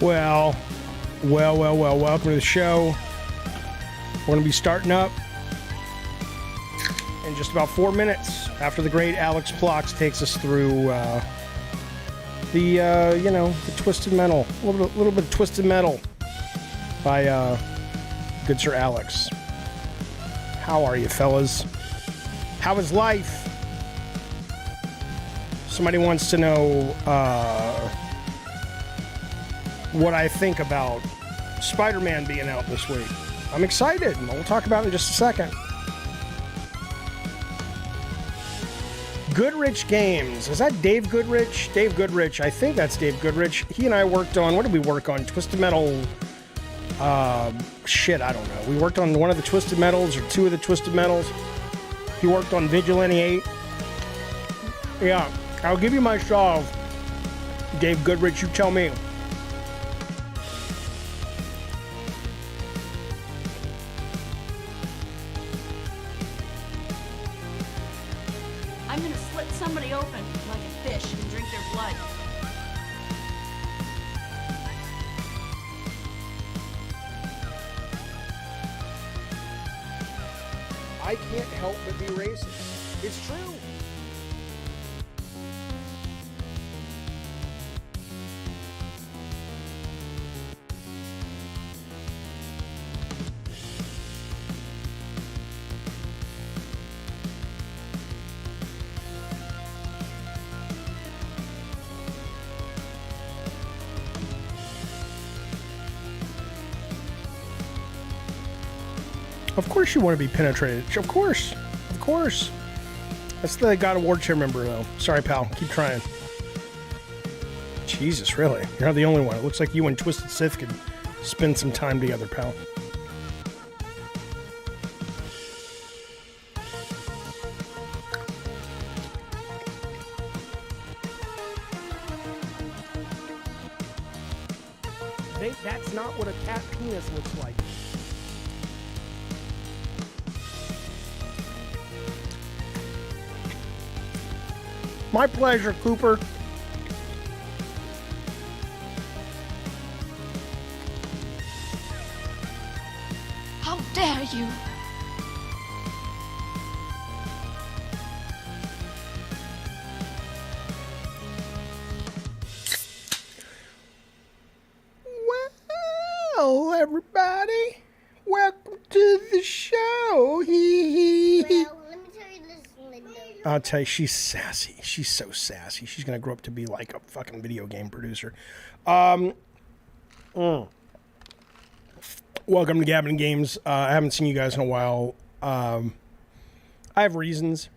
Well, welcome to the show. We're going to be starting up in just about 4 minutes after the great Alex Plox takes us through the Twisted Metal. A little bit of Twisted Metal by good Sir Alex. How are you, fellas? How is life? Somebody wants to know what I think about SpiderMan being out this week. I'm excited, and we'll talk about it in just a second. Goodrich Games. Is that Dave Goodrich? Dave Goodrich. I think that's Dave Goodrich. He and I worked on, what did we work on? Twisted Metal. I don't know. We worked on one of the Twisted Metals or two of the Twisted Metals. He worked on Vigilante 8. Yeah, I'll give you my solve. Dave Goodrich, you tell me. I'm gonna slit somebody open like a fish and drink their blood. I can't help but be racist. It's true. Of course you want to be penetrated. Of course. Of course. That's the God of War chair member, though. Sorry, pal. Keep trying. Jesus, really? You're not the only one. It looks like you and Twisted Sith could spend some time together, pal. That's not what a cat penis looks like. My pleasure, Cooper. How dare you! Well, everybody, welcome to the show. Hee hee. Well, let me tell you this, Linda. I'll tell you, she's sassy. She's so sassy. She's going to grow up to be like a fucking video game producer. Welcome to Gavin Games. I haven't seen you guys in a while. I have reasons.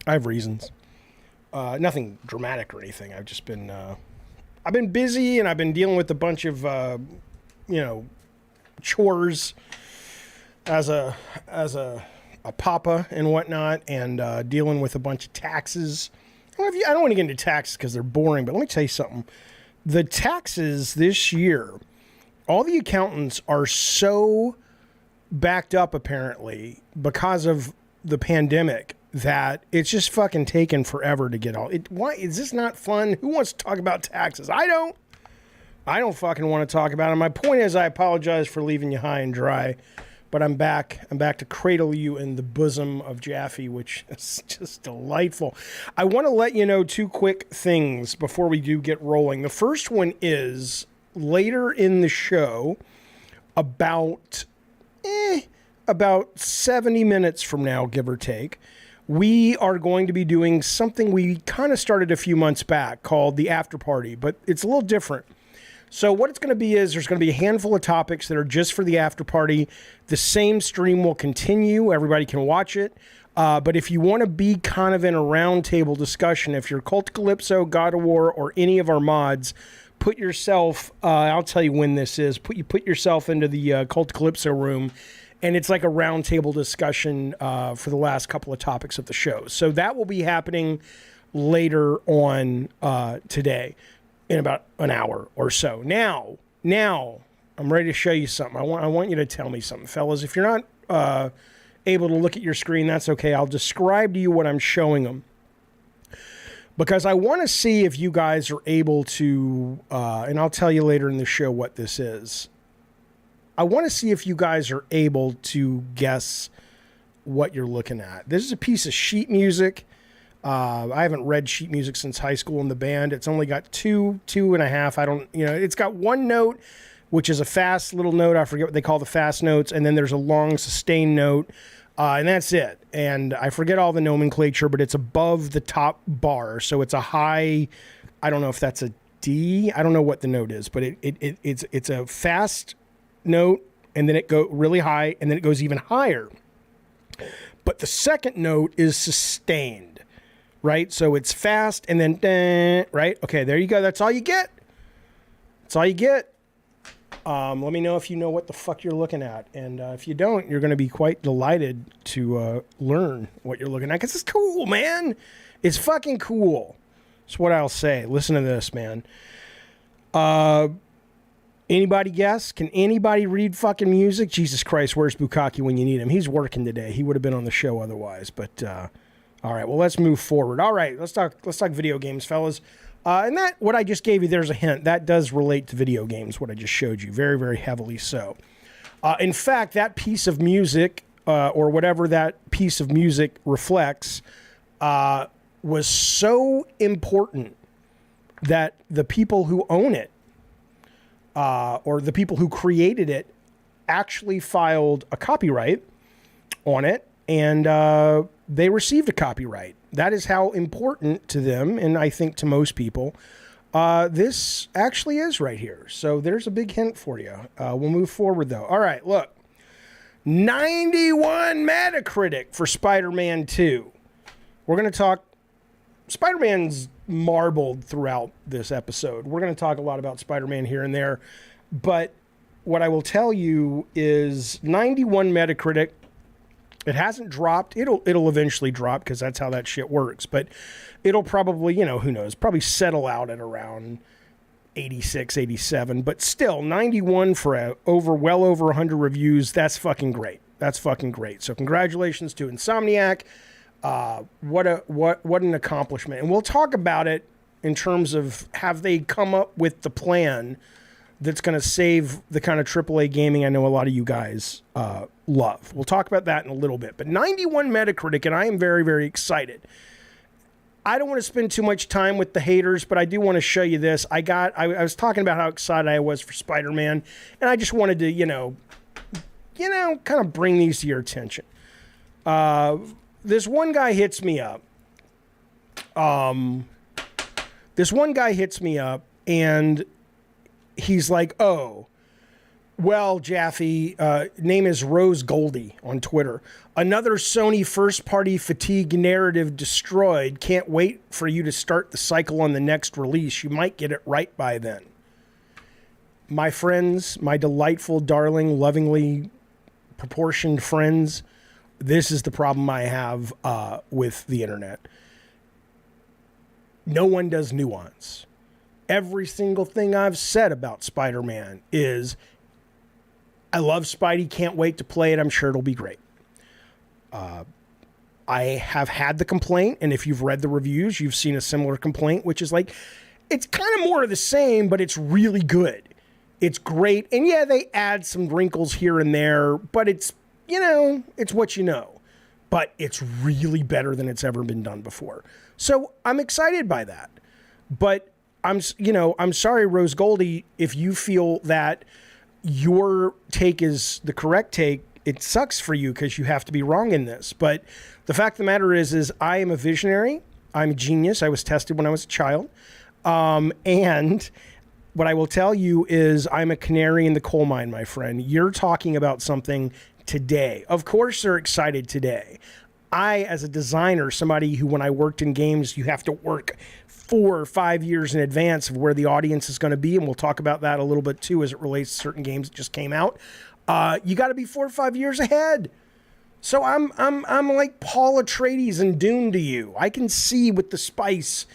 Nothing dramatic or anything. I've just been, I've been busy, and I've been dealing with a bunch of, chores as a papa and whatnot, and dealing with a bunch of taxes. I don't want to get into taxes because they're boring, but let me tell you something. The taxes this year, all the accountants are so backed up, apparently, because of the pandemic, that it's just fucking taken forever to get all it. Why is this not fun? Who wants to talk about taxes? I don't fucking want to talk about it. My point is, I apologize for leaving you high and dry, but I'm back. I'm back to cradle you in the bosom of Jaffe, which is just delightful. I want to let you know two quick things before we do get rolling. The first one is later in the show, about 70 minutes from now, give or take, we are going to be doing something we kind of started a few months back called the After Party, but it's a little different. So what it's going to be is there's going to be a handful of topics that are just for the after party. The same stream will continue. Everybody can watch it. But if you want to be kind of in a roundtable discussion, if you're Cult Calypso, God of War, or any of our mods, put yourself, I'll tell you when this is, put yourself into the Cult Calypso room, and it's like a roundtable discussion for the last couple of topics of the show. So that will be happening later on today. In about an hour or so. Now, I'm ready to show you something. I want you to tell me something, fellas. If you're not able to look at your screen, that's okay. I'll describe to you what I'm showing them. because I want to see if you guys are able to, and I'll tell you later in the show what this is. I want to see if you guys are able to guess what you're looking at. This is a piece of sheet music. I haven't read sheet music since high school in the band. It's only got two and a half. It's got one note, which is a fast little note. I forget what they call the fast notes. And then there's a long sustained note. And that's it. And I forget all the nomenclature, but it's above the top bar. So it's a high, I don't know if that's a D. I don't know what the note is, but it's a fast note, and then it goes really high, and then it goes even higher. But the second note is sustained, right? So it's fast, and then, right? Okay, there you go. That's all you get. That's all you get. Let me know if you know what the fuck you're looking at. And if you don't, you're going to be quite delighted to learn what you're looking at, because it's cool, man. It's fucking cool. That's what I'll say. Listen to this, man. Anybody guess? Can anybody read fucking music? Jesus Christ, where's Bukkake when you need him? He's working today. He would have been on the show otherwise. But all right, well, let's move forward. All right, let's talk video games, fellas. And that, what I just gave you, there's a hint. That does relate to video games, what I just showed you. Very, very heavily so. In fact, that piece of music, or whatever that piece of music reflects, was so important that the people who own it, or the people who created it, actually filed a copyright on it, and they received a copyright. That is how important to them, and I think to most people, this actually is right here. So there's a big hint for you. We'll move forward, though. All right, look. 91 Metacritic for Spider-Man 2. We're going to talk... Spider-Man's marbled throughout this episode. We're going to talk a lot about Spider-Man here and there. But what I will tell you is 91 Metacritic... It hasn't dropped. It'll eventually drop because that's how that shit works. But it'll probably, who knows, probably settle out at around 86, 87. But still, 91 for well over 100 reviews. That's fucking great. That's fucking great. So congratulations to Insomniac. What an accomplishment. And we'll talk about it in terms of, have they come up with the plan that's going to save the kind of AAA gaming I know a lot of you guys love. We'll talk about that in a little bit. But 91 Metacritic, and I am very, very excited. I don't want to spend too much time with the haters, but I do want to show you this. I was talking about how excited I was for Spider-Man, and I just wanted to, kind of bring these to your attention. This one guy hits me up. And he's like, oh, well, Jaffe, name is Rose Goldie on Twitter. Another Sony first-party fatigue narrative destroyed. Can't wait for you to start the cycle on the next release. You might get it right by then. My friends, my delightful, darling, lovingly proportioned friends, this is the problem I have with the internet. No one does nuance. Every single thing I've said about Spider-Man is, I love Spidey, can't wait to play it, I'm sure it'll be great. I have had the complaint, and if you've read the reviews, you've seen a similar complaint, which is like, it's kind of more of the same, but it's really good. It's great, and yeah, they add some wrinkles here and there, but it's, it's what you know. But it's really better than it's ever been done before. So I'm excited by that. But I'm sorry, Rose Goldie, if you feel that your take is the correct take, it sucks for you because you have to be wrong in this. But the fact of the matter is I am a visionary. I'm a genius. I was tested when I was a child. And what I will tell you is I'm a canary in the coal mine, my friend. You're talking about something today. Of course they're excited today. I, as a designer, somebody who, when I worked in games, you have to work 4 or 5 years in advance of where the audience is going to be, and we'll talk about that a little bit too as it relates to certain games that just came out. You got to be 4 or 5 years ahead. So I'm like Paul Atreides and Dune to you. I can see with the spice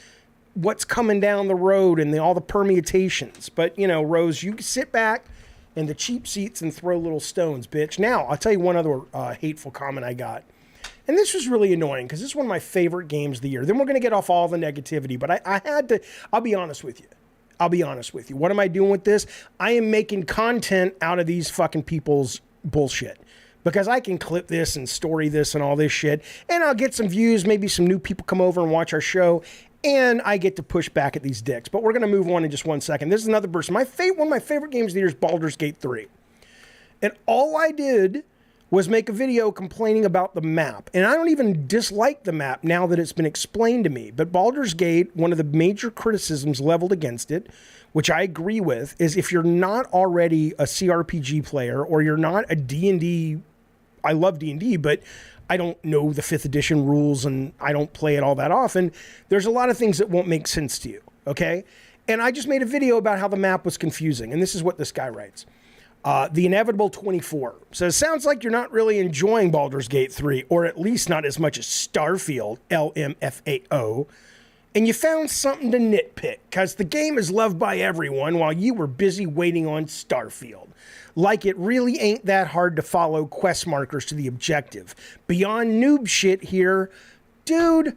what's coming down the road and all the permutations. But Rose, you can sit back in the cheap seats and throw little stones, bitch. Now I'll tell you one other hateful comment I got. And this was really annoying because this is one of my favorite games of the year. Then we're going to get off all the negativity, but I had to, I'll be honest with you. What am I doing with this? I am making content out of these fucking people's bullshit. Because I can clip this and story this and all this shit, and I'll get some views, maybe some new people come over and watch our show, and I get to push back at these dicks. But we're going to move on in just 1 second. This is another person. One of my favorite games of the year is Baldur's Gate 3. And all I did was make a video complaining about the map. And I don't even dislike the map now that it's been explained to me. But Baldur's Gate, one of the major criticisms leveled against it, which I agree with, is if you're not already a CRPG player or you're not a D&D, I love D&D, but I don't know the 5th edition rules and I don't play it all that often. There's a lot of things that won't make sense to you, okay? And I just made a video about how the map was confusing. And this is what this guy writes. The Inevitable 24 says, sounds like you're not really enjoying Baldur's Gate 3, or at least not as much as Starfield, LMFAO. And you found something to nitpick, because the game is loved by everyone while you were busy waiting on Starfield. Like it really ain't that hard to follow quest markers to the objective. Beyond noob shit here, dude,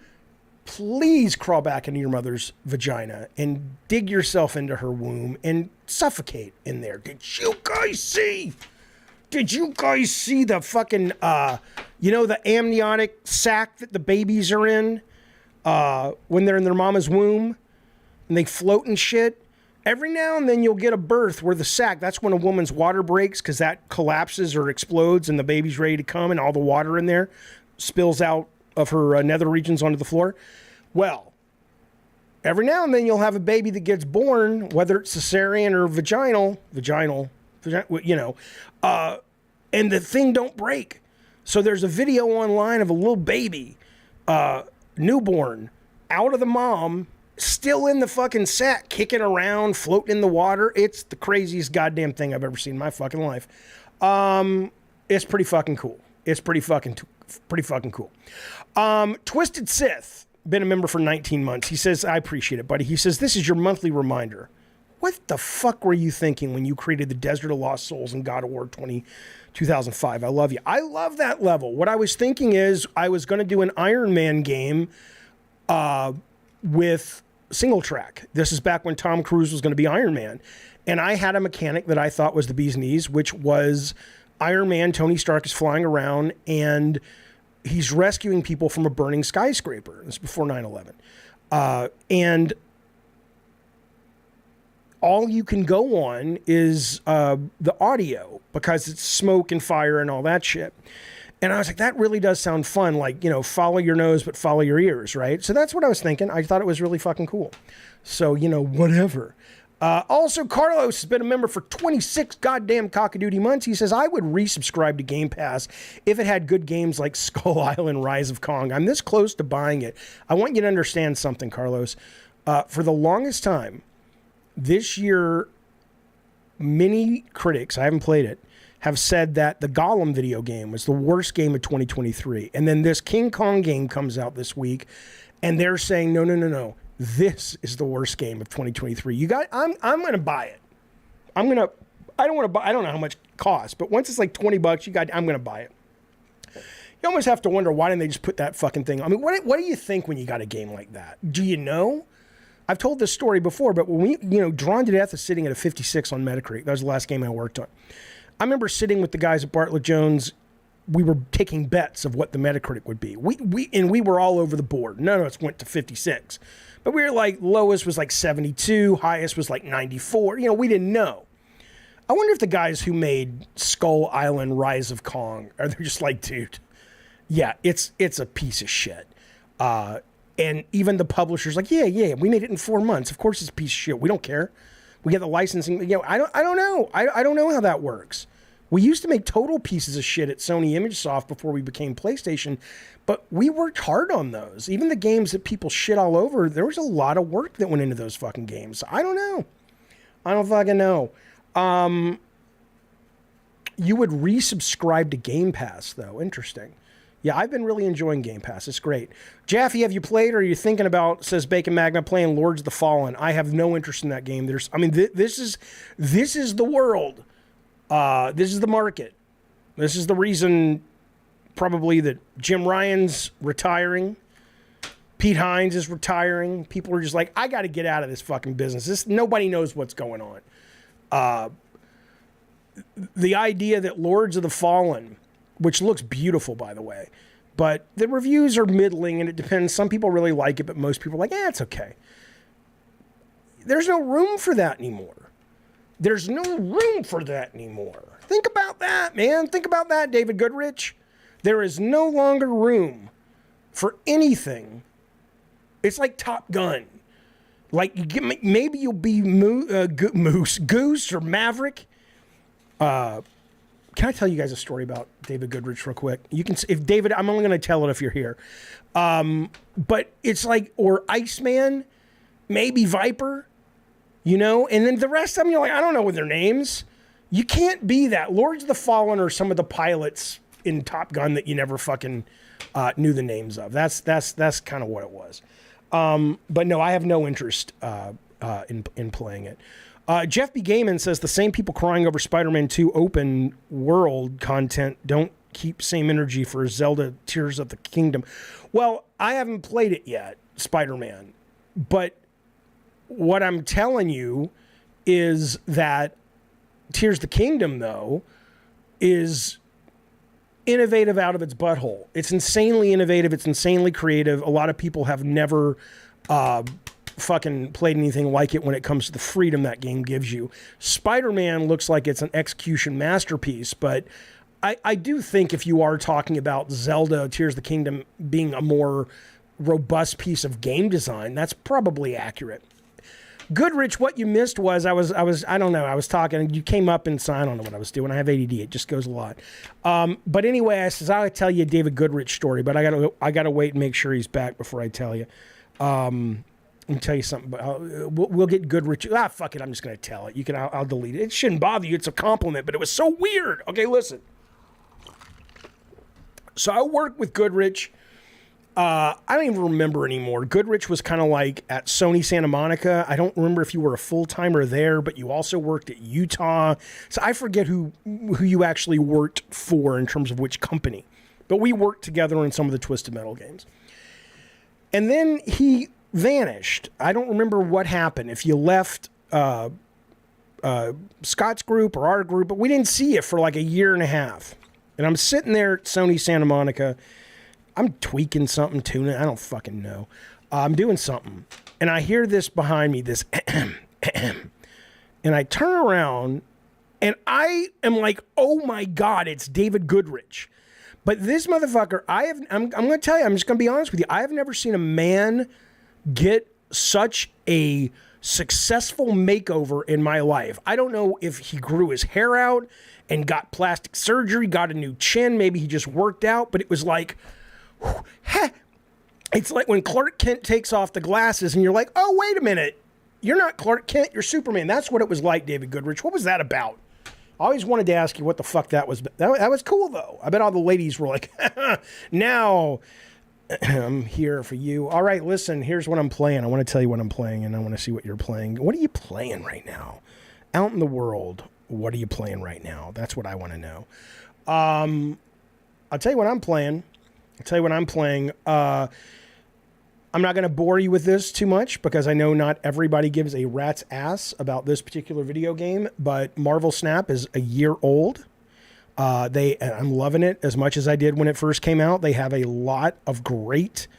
please crawl back into your mother's vagina and dig yourself into her womb and suffocate in there. Did you guys see the fucking, the amniotic sac that the babies are in when they're in their mama's womb and they float and shit? Every now and then you'll get a birth where the sac, that's when a woman's water breaks because that collapses or explodes and the baby's ready to come and all the water in there spills out of her nether regions onto the floor. Well, every now and then you'll have a baby that gets born, whether it's cesarean or vaginal, and the thing don't break. So there's a video online of a little baby, newborn, out of the mom, still in the fucking sack, kicking around, floating in the water. It's the craziest goddamn thing I've ever seen in my fucking life. It's pretty fucking cool. Twisted Sith, been a member for 19 months. He says, I appreciate it, buddy. He says, this is your monthly reminder. What the fuck were you thinking when you created the Desert of Lost Souls in God of War 2005? I love you. I love that level. What I was thinking is I was going to do an Iron Man game with single track. This is back when Tom Cruise was going to be Iron Man. And I had a mechanic that I thought was the bee's knees, which was Iron Man, Tony Stark is flying around and he's rescuing people from a burning skyscraper. This is before 9/11. And all you can go on is the audio because it's smoke and fire and all that shit. And I was like, that really does sound fun. Like, follow your nose, but follow your ears, right? So that's what I was thinking. I thought it was really fucking cool. So, whatever. Also, Carlos has been a member for 26 goddamn cockadoodie months. He says, I would resubscribe to Game Pass if it had good games like Skull Island, Rise of Kong. I'm this close to buying it. I want you to understand something, Carlos. For the longest time, this year, many critics, I haven't played it, have said that the Gollum video game was the worst game of 2023. And then this King Kong game comes out this week, and they're saying, no. This is the worst game of 2023. I'm going to buy it. I don't want to buy, I don't know how much it costs, but once it's like $20, I'm going to buy it. You almost have to wonder, why didn't they just put that fucking thing? I mean, what do you think when you got a game like that? Do you know? I've told this story before, but when Drawn to Death is sitting at a 56 on Metacritic. That was the last game I worked on. I remember sitting with the guys at Bartlett Jones. We were taking bets of what the Metacritic would be. We were all over the board. None of us went to 56. But we were like, lowest was like 72, highest was like 94. We didn't know. I wonder if the guys who made Skull Island, Rise of Kong, are they just like, dude, yeah, it's a piece of shit. And even the publisher's like, yeah, we made it in 4 months. Of course it's a piece of shit. We don't care. We get the licensing. I don't know. I don't know how that works. We used to make total pieces of shit at Sony ImageSoft before we became PlayStation, but we worked hard on those. Even the games that people shit all over, there was a lot of work that went into those fucking games. I don't know. I don't fucking know. You would resubscribe to Game Pass, though. Interesting. Yeah, I've been really enjoying Game Pass. It's great. Jaffe, have you played or are you thinking about, says Bacon Magna, playing Lords of the Fallen? I have no interest in that game. This is the world. This is the market. This is the reason probably that Jim Ryan's retiring. Pete Hines is retiring. People are just like, I got to get out of this fucking business. Nobody knows what's going on. The idea that Lords of the Fallen, which looks beautiful, by the way, but the reviews are middling, and it depends. Some people really like it, but most people are like, it's okay. There's no room for that anymore. There's no room for that anymore. Think about that, man. Think about that, David Goodrich. There is no longer room for anything. It's like Top Gun. Like, maybe you'll be Goose or Maverick. Can I tell you guys a story about David Goodrich real quick? You can, if David, I'm only going to tell it if you're here. But it's like, or Iceman, maybe Viper, you know? And then the rest of them, you're like, I don't know what their names. You can't be that. Lords of the Fallen are some of the pilots in Top Gun that you never fucking knew the names of. That's kind of what it was. But no, I have no interest in playing it. Jeff B. Gaiman says the same people crying over Spider-Man 2 open world content don't keep same energy for Zelda Tears of the Kingdom. Well, I haven't played it yet, Spider-Man. But what I'm telling you is that Tears of the Kingdom, though, is innovative out of its butthole. It's insanely innovative. It's insanely creative. A lot of people have never fucking played anything like it when it comes to the freedom that game gives you. Spider-Man looks like it's an execution masterpiece, but I do think if you are talking about Zelda Tears of the Kingdom being a more robust piece of game design, that's probably accurate. Goodrich, what you missed was I don't know, I was talking, you came up and I don't know what I was doing. I have ADD, it just goes a lot. But anyway, I'll tell you a David Goodrich story, but I gotta wait and make sure he's back before I tell you. Let me tell you something. We'll get Goodrich. Fuck it, I'm just gonna tell it. I'll delete it. It shouldn't bother you. It's a compliment, but it was so weird. Okay, listen. So I worked with Goodrich. I don't even remember anymore. Goodrich was kind of like at Sony Santa Monica. I don't remember if you were a full-timer there, but you also worked at Utah. So I forget who you actually worked for in terms of which company. But we worked together on some of the Twisted Metal games. And then he vanished. I don't remember what happened. If you left Scott's group or our group, but we didn't see it for like a year and a half. And I'm sitting there at Sony Santa Monica. I'm tweaking something, tuning. I don't fucking know. I'm doing something. And I hear this behind me, this and I turn around and I am like, oh my God, it's David Goodrich. But this motherfucker, I'm going to tell you, I'm just going to be honest with you. I have never seen a man get such a successful makeover in my life. I don't know if he grew his hair out and got plastic surgery, got a new chin. Maybe he just worked out, but it was like, it's like when Clark Kent takes off the glasses and you're like, oh, wait a minute. You're not Clark Kent, you're Superman. That's what it was like, David Goodrich. What was that about? I always wanted to ask you what the fuck that was. That was cool, though. I bet all the ladies were like, now I'm here for you. All right, listen, here's what I'm playing. I want to tell you what I'm playing, and I want to see what you're playing. What are you playing right now? Out in the world, what are you playing right now? That's what I want to know. I'll tell you what I'm playing. I'm not going to bore you with this too much because I know not everybody gives a rat's ass about this particular video game, but Marvel Snap is a year old. I'm loving it as much as I did when it first came out. They have a lot of great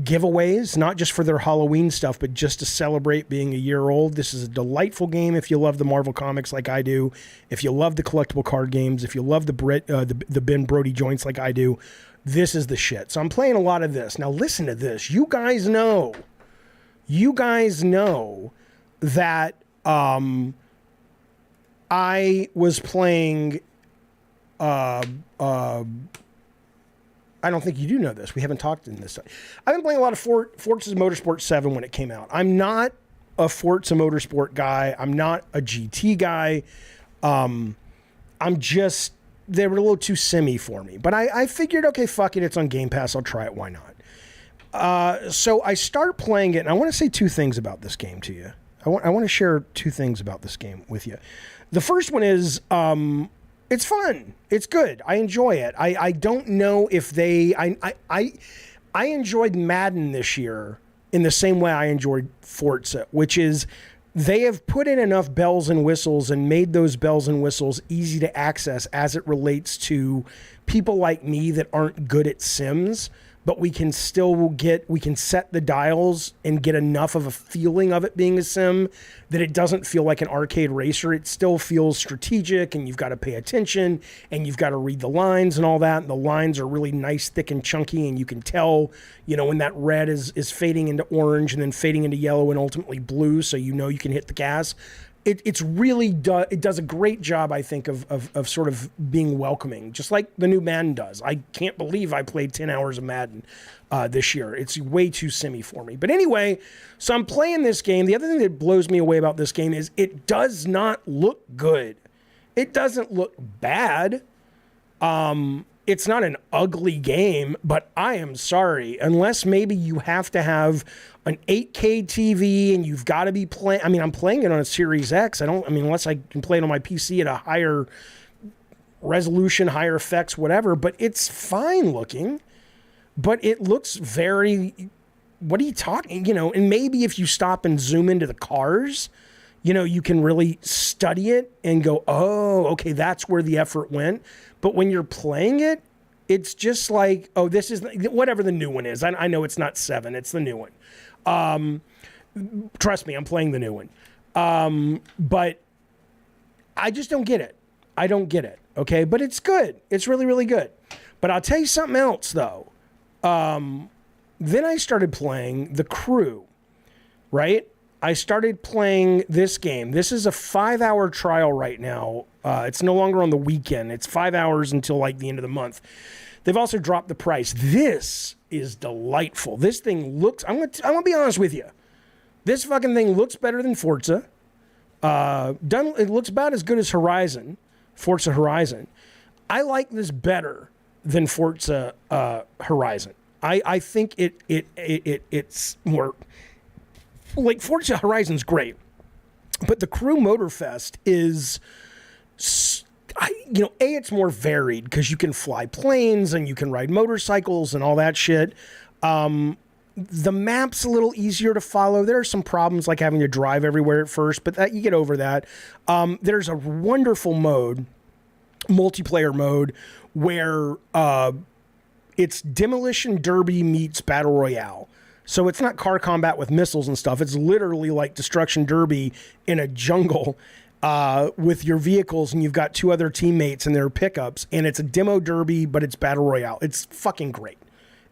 giveaways, not just for their Halloween stuff, but just to celebrate being a year old. This is a delightful game if you love the Marvel comics like I do, if you love the collectible card games, if you love the Ben Brody joints like I do. This is the shit. So I'm playing a lot of this. Now listen to this. You guys know that I was playing I don't think you do know this. We haven't talked in this. I've been playing a lot of Forza Motorsport 7 when it came out. I'm not a Forza Motorsport guy. I'm not a GT guy. They were a little too simmy for me. But I figured, okay, fuck it. It's on Game Pass. I'll try it. Why not? So I start playing it, and I want to say two things about this game to you. I want to share two things about this game with you. The first one is It's fun. It's good. I enjoy it. I don't know if they... I enjoyed Madden this year in the same way I enjoyed Forza, which is they have put in enough bells and whistles and made those bells and whistles easy to access as it relates to people like me that aren't good at Sims, but we can set the dials and get enough of a feeling of it being a sim that it doesn't feel like an arcade racer. It still feels strategic, and you've got to pay attention, and you've got to read the lines and all that. And the lines are really nice, thick, and chunky, and you can tell, when that red is fading into orange and then fading into yellow and ultimately blue, so you can hit the gas. It does a great job, I think, of sort of being welcoming, just like the new Madden does. I can't believe I played 10 hours of Madden this year. It's way too simmy for me. But anyway, so I'm playing this game. The other thing that blows me away about this game is it does not look good. It doesn't look bad. It's not an ugly game, but I am sorry. Unless maybe you have to have an 8K TV and you've got to be playing. I mean, I'm playing it on a Series X. Unless I can play it on my PC at a higher resolution, higher effects, whatever. But it's fine looking. But it looks very, what are you talking, and maybe if you stop and zoom into the cars, you can really study it and go, oh, okay, that's where the effort went. But when you're playing it, it's just like, oh, this is whatever the new one is. I know it's not 7, it's the new one. Trust me, I'm playing the new one. But I just don't get it. I don't get it. Okay. But it's good. It's really, really good. But I'll tell you something else though. Then I started playing The Crew, right? I started playing this game. This is a 5-hour trial right now. It's no longer on the weekend. It's 5 hours until like the end of the month. They've also dropped the price. This is delightful. This thing looks, I'm gonna be honest with you. This fucking thing looks better than Forza. It looks about as good as Forza Horizon. I like this better than Forza Horizon. I think it's more like Forza Horizon's great, but the Crew Motorfest is, it's more varied because you can fly planes and you can ride motorcycles and all that shit. The map's a little easier to follow. There are some problems like having to drive everywhere at first, but that you get over that. There's a wonderful multiplayer mode, where it's Demolition Derby meets Battle Royale. So it's not car combat with missiles and stuff. It's literally like Destruction Derby in a jungle with your vehicles, and you've got 2 other teammates and their pickups, and it's a demo derby, but it's Battle Royale. It's fucking great.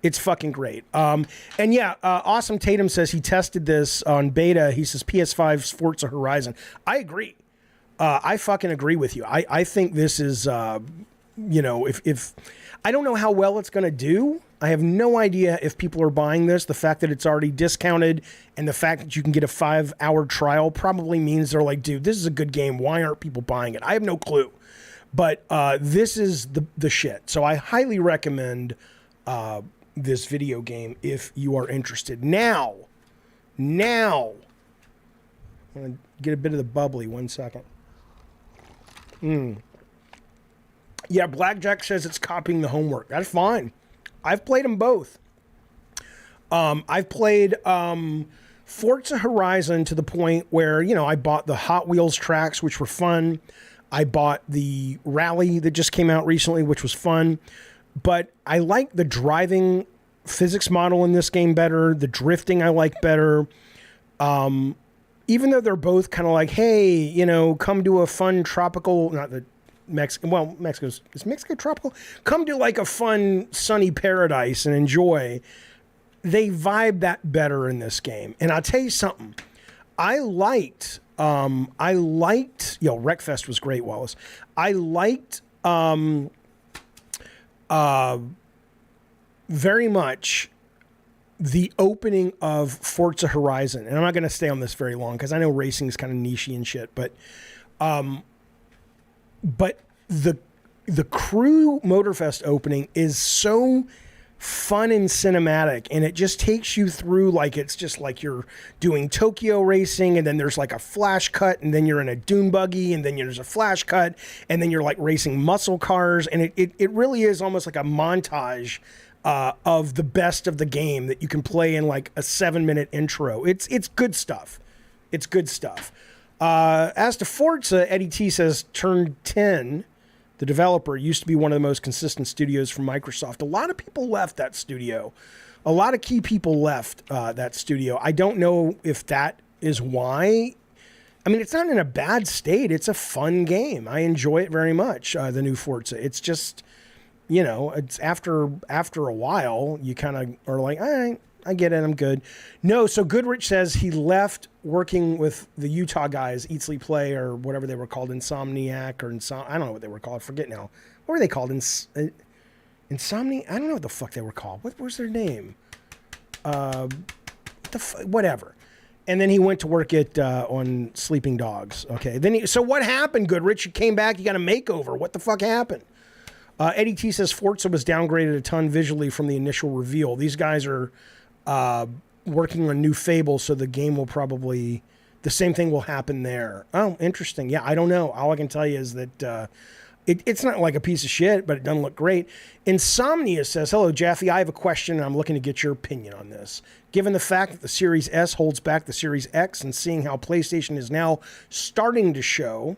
It's fucking great. Awesome Tatum says he tested this on beta. He says PS5's Forza Horizon. I agree. I fucking agree with you. I think this is, if I don't know how well it's going to do. I have no idea if people are buying this. The fact that it's already discounted and the fact that you can get a 5-hour trial probably means they're like, dude, this is a good game. Why aren't people buying it? I have no clue. But this is the shit. So I highly recommend this video game if you are interested. Now, I'm going to get a bit of the bubbly. 1 second. Yeah, Blackjack says it's copying the homework. That's fine. I've played them both. I've played Forza Horizon to the point where, I bought the Hot Wheels tracks, which were fun. I bought the Rally that just came out recently, which was fun. But I like the driving physics model in this game better. The drifting I like better. Even though they're both kind of like, hey, come to a fun tropical, not the Mexico, is Mexico tropical? Come to like a fun sunny paradise and enjoy. They vibe that better in this game. And I'll tell you something. I liked, Wreckfest was great, Wallace. I liked very much the opening of Forza Horizon. And I'm not going to stay on this very long because I know racing is kind of nichey and shit, but the Crew Motorfest opening is so fun and cinematic, and it just takes you through like it's just like you're doing Tokyo racing, and then there's like a flash cut, and then you're in a dune buggy, and then there's a flash cut, and then you're like racing muscle cars, and it really is almost like a montage of the best of the game that you can play in like a 7-minute intro. It's good stuff. It's good stuff. As to Forza, Eddie T says Turn 10. The developer used to be one of the most consistent studios from Microsoft. A lot of people left that studio. A lot of key people left that studio. I don't know if that is why. I mean, it's not in a bad state. It's a fun game. I enjoy it very much, the new Forza. It's just, you know, it's after a while, you kind of are like, all right, I get it. I'm good. No, so Goodrich says he left working with the Utah guys, Eat, Sleep, Play, or whatever they were called, Insomniac, or I don't know what they were called. I forget now. What were they called? Insomniac? I don't know what the fuck they were called. What was their name? Whatever. And then he went to work at on Sleeping Dogs. Okay. So what happened, Goodrich? You came back. You got a makeover. What the fuck happened? Eddie T says Forza was downgraded a ton visually from the initial reveal. These guys are working on new Fable, so the game will probably, the same thing will happen there. Oh, interesting. Yeah, I don't know. All I can tell you is that it's not like a piece of shit, but it doesn't look great. Insomnia says, hello, Jaffe. I have a question, and I'm looking to get your opinion on this. Given the fact that the Series S holds back the Series X, and seeing how PlayStation is now starting to show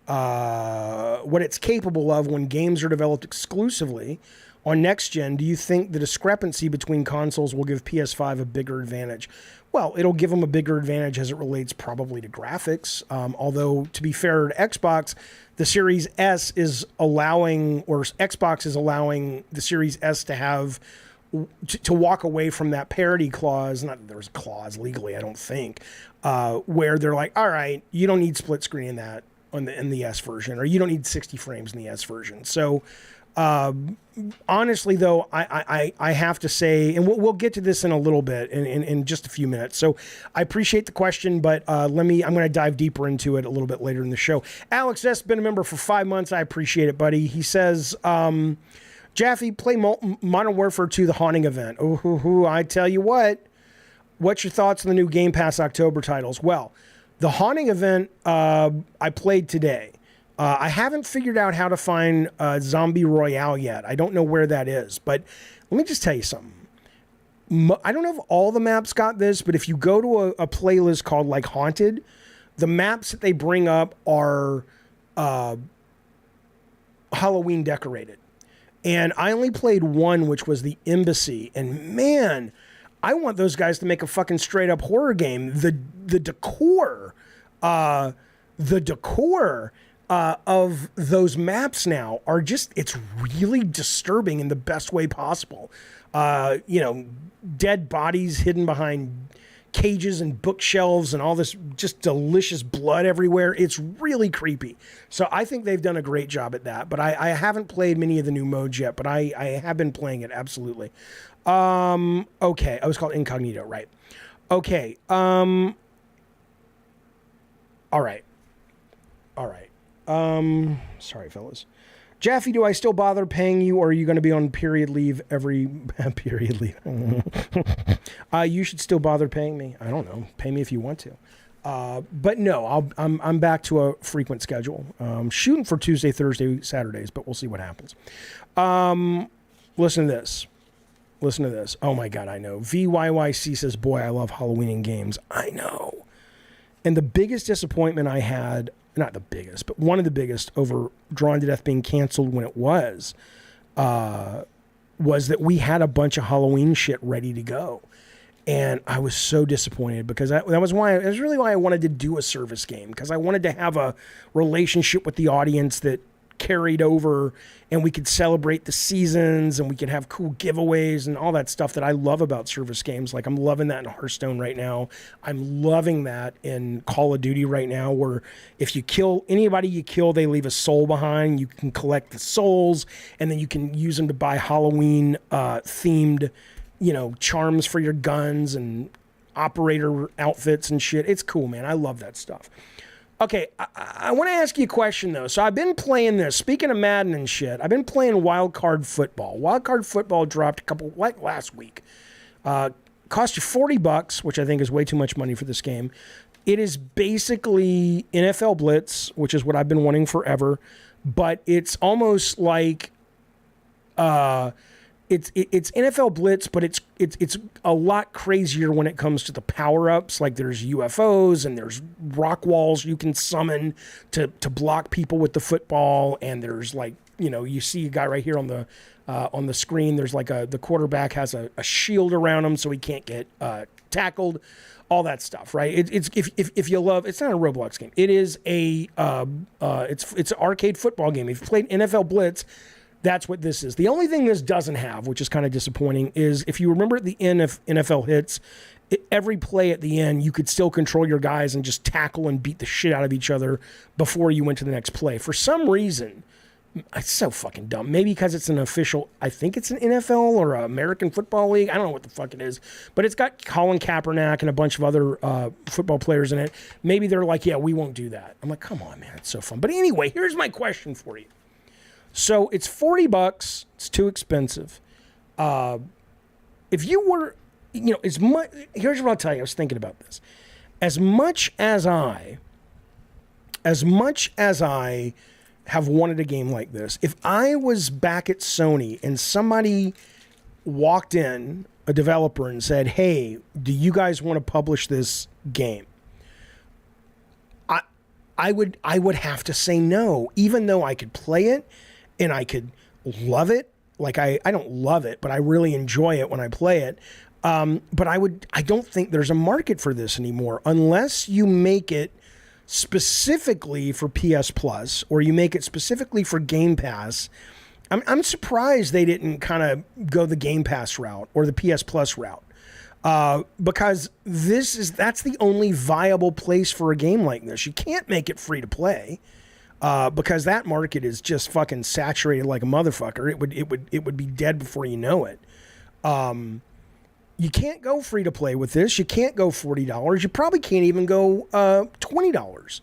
what it's capable of when games are developed exclusively on next gen, do you think the discrepancy between consoles will give PS5 a bigger advantage? Well, it'll give them a bigger advantage as it relates probably to graphics. Although, to be fair to Xbox, the Series S is allowing, or Xbox is allowing the Series S to have, to walk away from that parity clause. Not that there's a clause legally, I don't think, where they're like, all right, you don't need split screen in that in the S version, or you don't need 60 frames in the S version. So, honestly, though, I have to say, and we'll get to this in a little bit, in just a few minutes. So I appreciate the question, but I'm going to dive deeper into it a little bit later in the show. Alex S. been a member for 5 months. I appreciate it, buddy. He says, Jaffe, play Modern Warfare 2, the Haunting event. Ooh, I tell you what. What's your thoughts on the new Game Pass October titles? Well, the Haunting event I played today. I haven't figured out how to find Zombie Royale yet. I don't know where that is. But let me just tell you something. I don't know if all the maps got this, but if you go to a playlist called like Haunted, the maps that they bring up are Halloween decorated. And I only played one, which was the Embassy. And man, I want those guys to make a fucking straight up horror game. The decor of those maps now are just, it's really disturbing in the best way possible. Dead bodies hidden behind cages and bookshelves and all this just delicious blood everywhere. It's really creepy. So I think they've done a great job at that, but I haven't played many of the new modes yet, but I have been playing it. Absolutely. Okay. I was called Incognito, right? Okay. All right. Sorry, fellas. Jaffe, do I still bother paying you, or are you going to be on period leave every period leave? You should still bother paying me. I don't know. Pay me if you want to. But no, I'm back to a frequent schedule. Shooting for Tuesday, Thursday, Saturdays, but we'll see what happens. Listen to this. Oh my God, I know. VYYC says, boy, I love Halloween in games. I know. And the biggest disappointment I had, not the biggest, but one of the biggest over Drawn to Death being canceled when it was that we had a bunch of Halloween shit ready to go. And I was so disappointed because that was really why I wanted to do a service game, because I wanted to have a relationship with the audience that carried over, and we could celebrate the seasons, and we could have cool giveaways and all that stuff that I love about service games. Like, I'm loving that in Hearthstone right now. I'm loving that in Call of Duty right now, where if you kill anybody you kill, they leave a soul behind. You can collect the souls, and then you can use them to buy Halloween themed, charms for your guns and operator outfits and shit. It's cool, man. I love that stuff. Okay, I want to ask you a question, though. So I've been playing this. Speaking of Madden and shit, I've been playing Wild Card Football. Wild Card Football dropped last week. Cost you $40, which I think is way too much money for this game. It is basically NFL Blitz, which is what I've been wanting forever, but it's almost like it's NFL Blitz, but it's a lot crazier when it comes to the power-ups. Like there's UFOs and there's rock walls you can summon to block people with the football, and there's like, you know, you see a guy right here on the screen. There's like the quarterback has a shield around him so he can't get tackled. All that stuff, right? It's if you love, it's not a Roblox game. It is it's an arcade football game. If you played NFL Blitz, that's what this is. The only thing this doesn't have, which is kind of disappointing, is if you remember at the end of NFL Hits, every play at the end, you could still control your guys and just tackle and beat the shit out of each other before you went to the next play. For some reason, it's so fucking dumb. Maybe because it's an official, I think it's an NFL or an American Football League. I don't know what the fuck it is. But it's got Colin Kaepernick and a bunch of other football players in it. Maybe they're like, yeah, we won't do that. I'm like, come on, man, it's so fun. But anyway, here's my question for you. So it's $40. It's too expensive. If you were, you know, here's what I'll tell you. I was thinking about this. As much as I have wanted a game like this, if I was back at Sony and somebody walked in, a developer, and said, hey, do you guys want to publish this game? I would have to say no, even though I could play it and I could love it. Like I don't love it, but I really enjoy it when I play it. But I don't think there's a market for this anymore unless you make it specifically for PS Plus or you make it specifically for Game Pass. I'm surprised they didn't kind of go the Game Pass route or the PS Plus route, because that's the only viable place for a game like this. You can't make it free to play, because that market is just fucking saturated like a motherfucker. It would be dead before you know it. You can't go free to play with this. You can't go $40. You probably can't even go $20.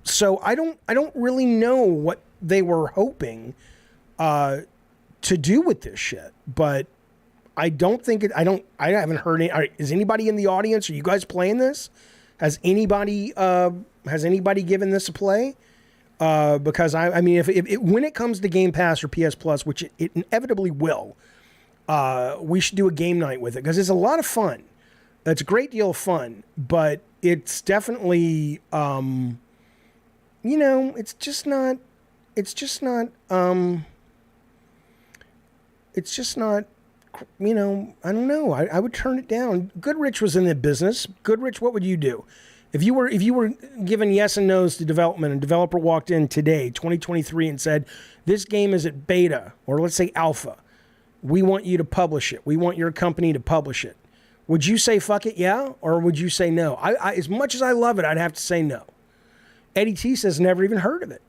So I don't really know what they were hoping to do with this shit. But I don't think it. I haven't heard any. Is anybody in the audience? Are you guys playing this? Has anybody given this a play? Because I mean, if when it comes to Game Pass or PS Plus, which it inevitably will. We should do a game night with it because it's a lot of fun. It's a great deal of fun, but it's definitely, it's just not, I don't know. I would turn it down. Goodrich was in the business. Goodrich, what would you do? If you were given yes and no's to development and a developer walked in today, 2023, and said, this game is at beta, or let's say alpha, we want you to publish it. We want your company to publish it. Would you say fuck it, yeah? Or would you say no? I as much as I love it, I'd have to say no. Eddie T says never even heard of it.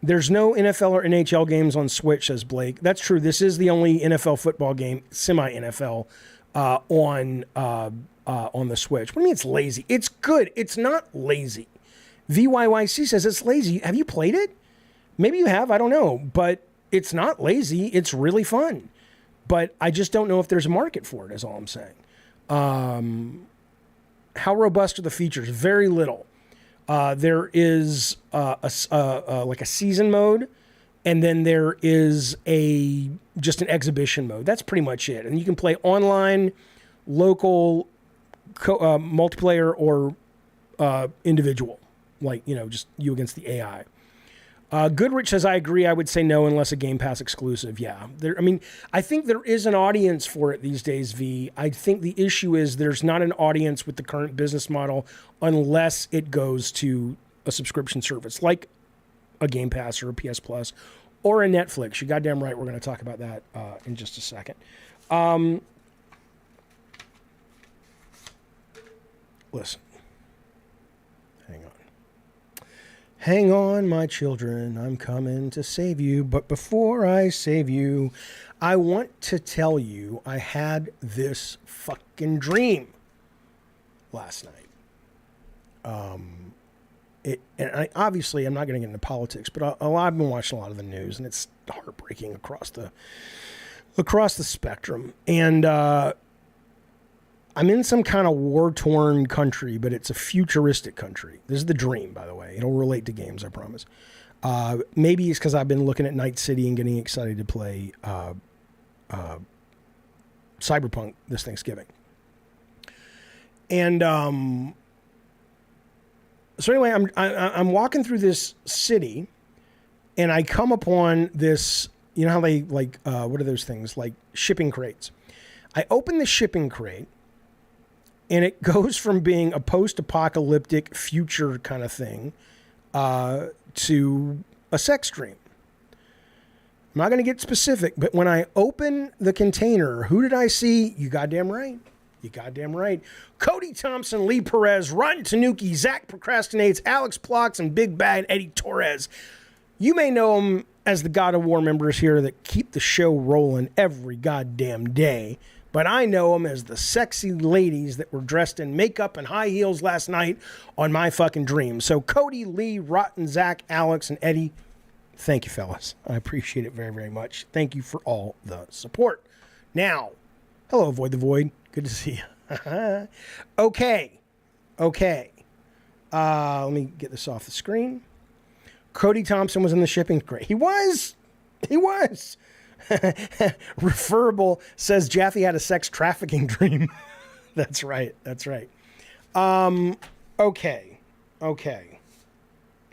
There's no NFL or NHL games on Switch, says Blake. That's true. This is the only NFL football game, semi-NFL, on the Switch. What do you mean it's lazy? It's good. It's not lazy. VYYC says it's lazy. Have you played it? Maybe you have. I don't know. But it's not lazy. It's really fun. But I just don't know if there's a market for it, is all I'm saying. How robust are the features? Very little. There is like a season mode, and then there is just an exhibition mode. That's pretty much it. And you can play online, local, multiplayer, or individual, like, just you against the AI. Goodrich says, I agree. I would say no unless a Game Pass exclusive. Yeah. I think there is an audience for it these days, V. I think the issue is there's not an audience with the current business model unless it goes to a subscription service like a Game Pass or a PS Plus or a Netflix. You're goddamn right. We're going to talk about that in just a second. Listen. Hang on, my children, I'm coming to save you. But before I save you, I want to tell you I had this fucking dream last night. Obviously, I'm not going to get into politics, but I've been watching a lot of the news, and it's heartbreaking across the spectrum. And I'm in some kind of war-torn country, but it's a futuristic country. This is the dream, by the way. It'll relate to games, I promise. Maybe it's because I've been looking at Night City and getting excited to play Cyberpunk this Thanksgiving. And so anyway, I'm walking through this city, and I come upon this. You know how they what are those things, like shipping crates? I open the shipping crate, and it goes from being a post-apocalyptic future kind of thing to a sex dream. I'm not going to get specific, but when I open the container, who did I see? You goddamn right. You goddamn right. Cody Thompson, Lee Perez, Rotten Tanuki, Zach Procrastinates, Alex Plotz, and Big Bad Eddie Torres. You may know them as the God of War members here that keep the show rolling every goddamn day, but I know them as the sexy ladies that were dressed in makeup and high heels last night on my fucking dream. So Cody, Lee, Rotten, Zach, Alex, and Eddie, thank you, fellas. I appreciate it very, very much. Thank you for all the support. Now, hello, Avoid the Void. Good to see you. Okay. Let me get this off the screen. Cody Thompson was in the shipping crate. He was. Referable says Jaffe had a sex trafficking dream. That's right. Okay.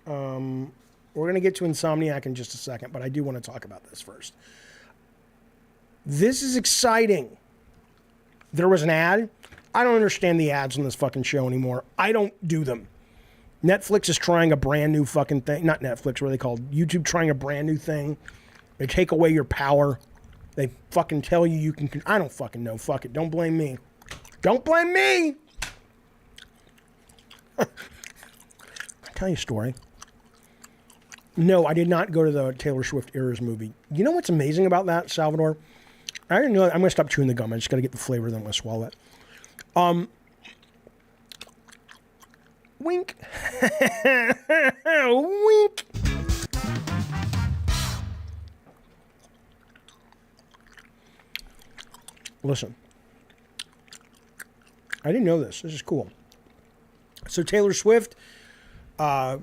We're going to get to Insomniac in just a second, but I do want to talk about this first. This is exciting. There was an ad. I don't understand the ads on this fucking show anymore. I don't do them. Netflix is trying a brand new fucking thing. Not Netflix, what are they called? YouTube trying a brand new thing. They take away your power. They fucking tell you can... I don't fucking know. Fuck it. Don't blame me. Don't blame me! I'll tell you a story. No, I did not go to the Taylor Swift Eras movie. You know what's amazing about that, Salvador? I didn't know that. I'm going to stop chewing the gum. I just got to get the flavor, then I'm going to swallow it. Wink. Wink. Listen. I didn't know this. This is cool. So Taylor Swift, her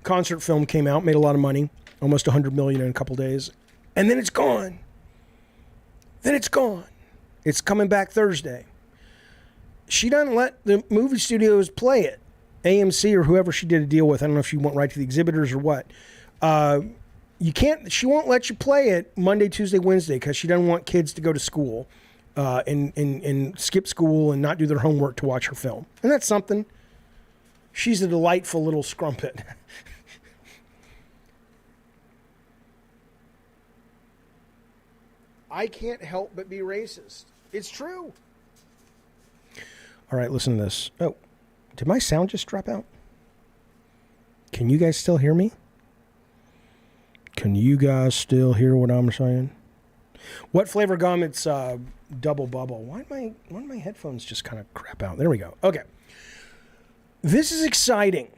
concert film came out, made a lot of money, almost $100 million in a couple days, and then it's gone. It's coming back Thursday. She doesn't let the movie studios play it. AMC or whoever she did a deal with. I don't know if she went right to the exhibitors or what. You can't. She won't let you play it Monday, Tuesday, Wednesday because she doesn't want kids to go to school and skip school and not do their homework to watch her film. And that's something. She's a delightful little scrumpet. I can't help but be racist. It's true. All right, listen to this. Oh, did my sound just drop out? Can you guys still hear me? Can you guys still hear what I'm saying? What flavor gum? It's double bubble. Why do my headphones just kind of crap out? There we go. Okay. This is exciting.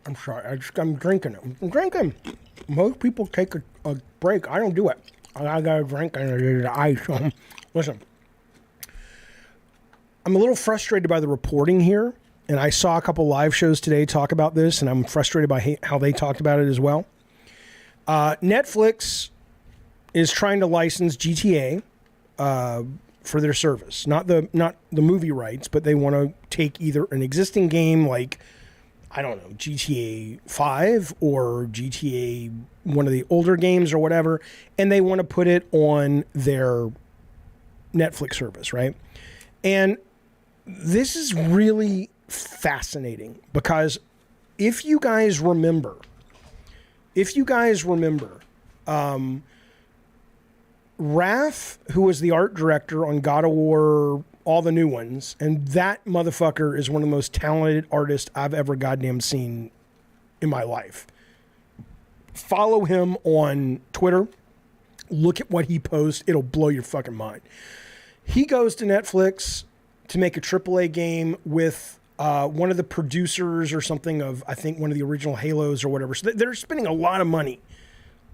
I'm sorry. I'm drinking it. I'm drinking. Most people take a break. I don't do it. I got a drink and there's ice. Listen. I'm a little frustrated by the reporting here, and I saw a couple live shows today talk about this, and I'm frustrated by how they talked about it as well. Netflix is trying to license GTA for their service. Not the movie rights, but they want to take either an existing game like, I don't know, GTA 5 or GTA, one of the older games or whatever, and they want to put it on their Netflix service, right? And this is really fascinating because if you guys remember, Raph, who was the art director on God of War, all the new ones, and that motherfucker is one of the most talented artists I've ever goddamn seen in my life. Follow him on Twitter. look at what he posts. It'll blow your fucking mind. He goes to Netflix to make a AAA game with one of the producers or something of, I think, one of the original Halos or whatever. So they're spending a lot of money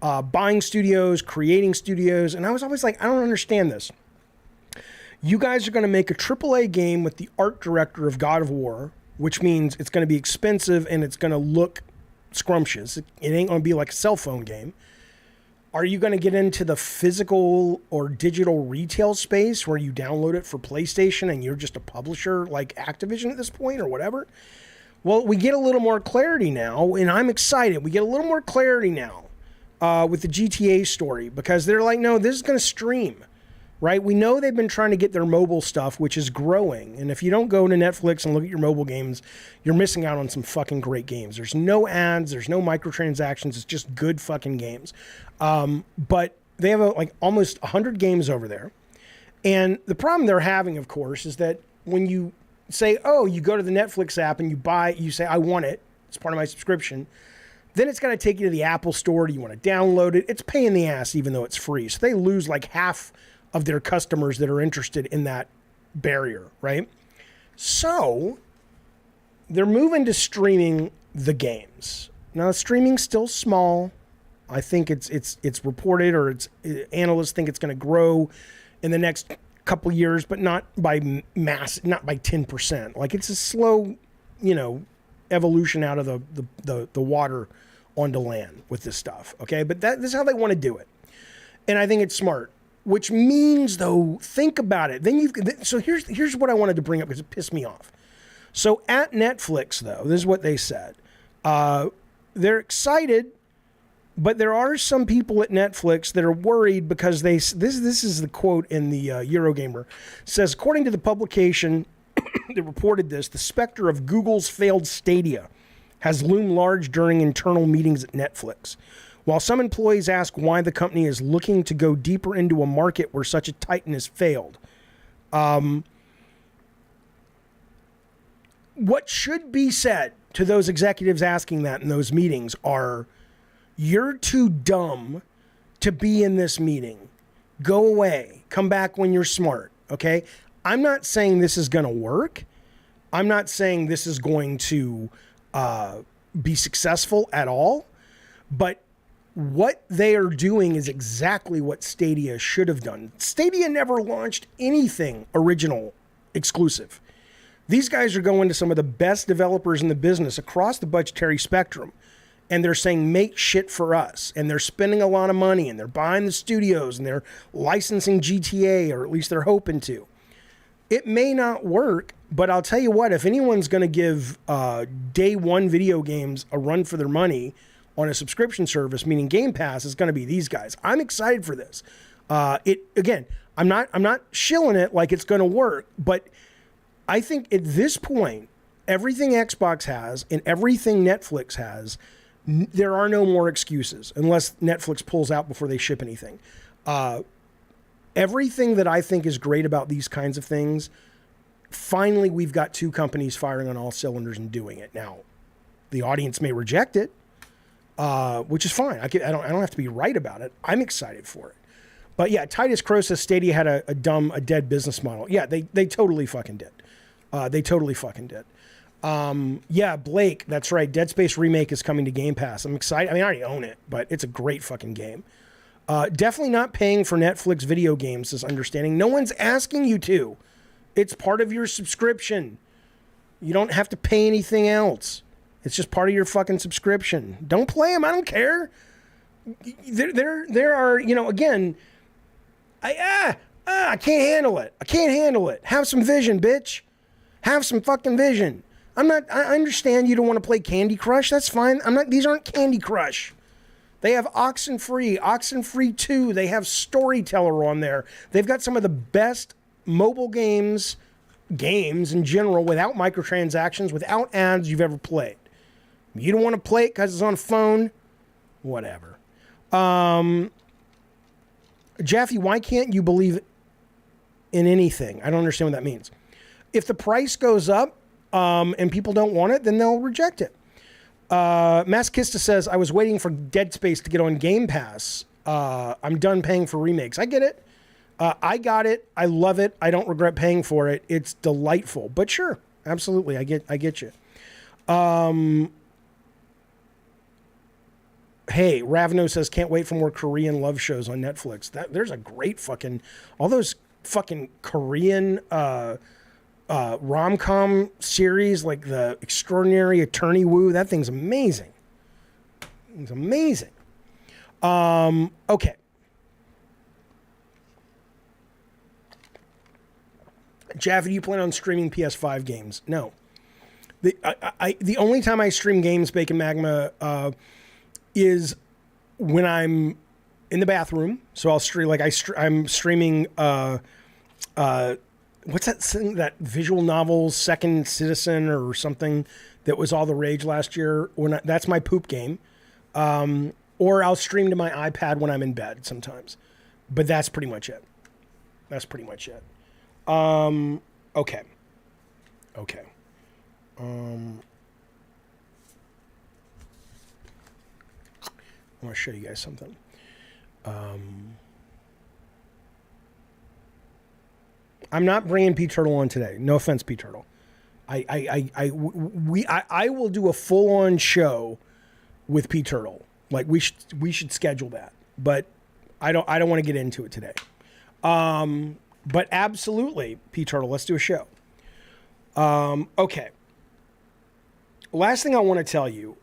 buying studios, creating studios. And I was always like, I don't understand this. You guys are going to make a AAA game with the art director of God of War, which means it's going to be expensive and it's going to look scrumptious. It ain't going to be like a cell phone game. Are you going to get into the physical or digital retail space where you download it for PlayStation and you're just a publisher like Activision at this point or whatever? Well, we get a little more clarity now, and I'm excited. We get a little more clarity now with the GTA story because they're like, no, this is going to stream, right? We know they've been trying to get their mobile stuff, which is growing. And if you don't go to Netflix and look at your mobile games, you're missing out on some fucking great games. There's no ads. There's no microtransactions. It's just good fucking games. But they have like almost 100 games over there. And the problem they're having, of course, is that when you say, oh, you go to the Netflix app and you say, I want it. It's part of my subscription. Then it's going to take you to the Apple store. Do you want to download it? It's a pain in the ass, even though it's free. So they lose like half of their customers that are interested in that barrier, right? So they're moving to streaming the games. Now, streaming's still small. I think it's reported, or analysts think it's going to grow in the next couple years, but not by mass, not by 10%. Like, it's a slow, evolution out of the water onto land with this stuff. Okay, but this is how they want to do it, and I think it's smart. Which means, though, think about it. So here's what I wanted to bring up because it pissed me off. So at Netflix, though, this is what they said. They're excited. But there are some people at Netflix that are worried because this is the quote in the Eurogamer. It says, according to the publication that reported this, the specter of Google's failed Stadia has loomed large during internal meetings at Netflix. While some employees ask why the company is looking to go deeper into a market where such a titan has failed. What should be said to those executives asking that in those meetings are, you're too dumb to be in this meeting. Go away. Come back when you're smart, okay? I'm not saying this is going to work. I'm not saying this is going to be successful at all. But what they are doing is exactly what Stadia should have done. Stadia never launched anything original exclusive. These guys are going to some of the best developers in the business across the budgetary spectrum. And they're saying, make shit for us. And they're spending a lot of money, and they're buying the studios, and they're licensing GTA, or at least they're hoping to. It may not work, but I'll tell you what, if anyone's going to give day one video games a run for their money on a subscription service, meaning Game Pass, is going to be these guys. I'm excited for this. I'm not shilling it like it's going to work, but I think at this point, everything Xbox has and everything Netflix has, there are no more excuses unless Netflix pulls out before they ship anything. Everything that I think is great about these kinds of things, finally we've got two companies firing on all cylinders and doing it. Now, the audience may reject it, which is fine. I don't have to be right about it. I'm excited for it. But yeah, Titus Crow says Stadia had a dead business model. Yeah, they totally fucking did. They totally fucking did. Yeah, Blake, that's right. Dead Space Remake is coming to Game Pass. I'm excited. I mean, I already own it, but it's a great fucking game. Definitely not paying for Netflix video games is understanding. No one's asking you to. It's part of your subscription. You don't have to pay anything else. It's just part of your fucking subscription. Don't play them. I don't care. There are, again, I can't handle it. I can't handle it. Have some vision, bitch. Have some fucking vision. I understand you don't want to play Candy Crush. That's fine. These aren't Candy Crush. They have Oxenfree 2. They have Storyteller on there. They've got some of the best mobile games in general, without microtransactions, without ads you've ever played. You don't want to play it because it's on a phone. Whatever. Jaffe, why can't you believe in anything? I don't understand what that means. If the price goes up, and people don't want it, then they'll reject it. Maskista says, I was waiting for Dead Space to get on Game Pass. I'm done paying for remakes. I get it. I got it. I love it. I don't regret paying for it. It's delightful. But sure, absolutely, I get you. Hey, Ravno says, can't wait for more Korean love shows on Netflix. There's a great fucking, all those fucking Korean rom-com series, like the Extraordinary Attorney Woo. That thing's amazing. It's amazing. Okay. Jaffa, do you plan on streaming PS5 games? No. The only time I stream games, Bacon Magma, is when I'm in the bathroom. So I'll stream, like I'm streaming, what's that thing, that visual novel, Second Citizen or something that was all the rage last year? That's my poop game. Or I'll stream to my iPad when I'm in bed sometimes. But that's pretty much it. Okay. I want to show you guys something. I'm not bringing P Turtle on today. No offense, P Turtle. I will do a full-on show with P Turtle. Like we should schedule that, but I don't want to get into it today. But absolutely, P Turtle, let's do a show. Okay. Last thing I want to tell you.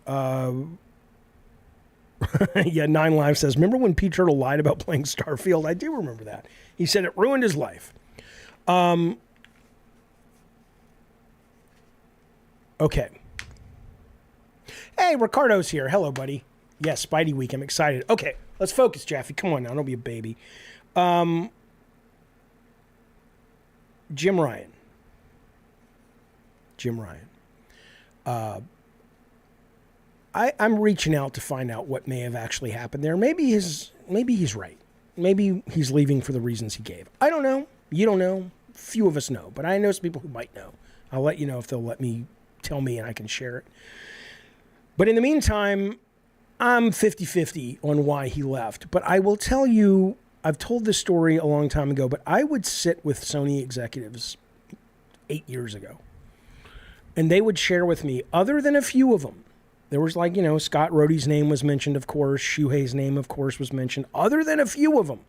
Yeah, 9 Live says, remember when P Turtle lied about playing Starfield? I do remember that. He said it ruined his life. Okay. Hey, Ricardo's here. Hello, buddy. Yes, Spidey week. I'm excited. Okay, let's focus, Jaffe. Come on now. Don't be a baby. Jim Ryan. I'm reaching out to find out what may have actually happened there. Maybe he's right. Maybe he's leaving for the reasons he gave. I don't know. You don't know. Few of us know, but I know some people who might know. I'll let you know if they'll let me tell me and I can share it. But in the meantime, I'm 50-50 on why he left. But I will tell you, I've told this story a long time ago, but I would sit with Sony executives 8 years ago, and they would share with me, other than a few of them, there was like, Scott Rohde's name was mentioned, of course. Shuhei's name, of course, was mentioned. Other than a few of them,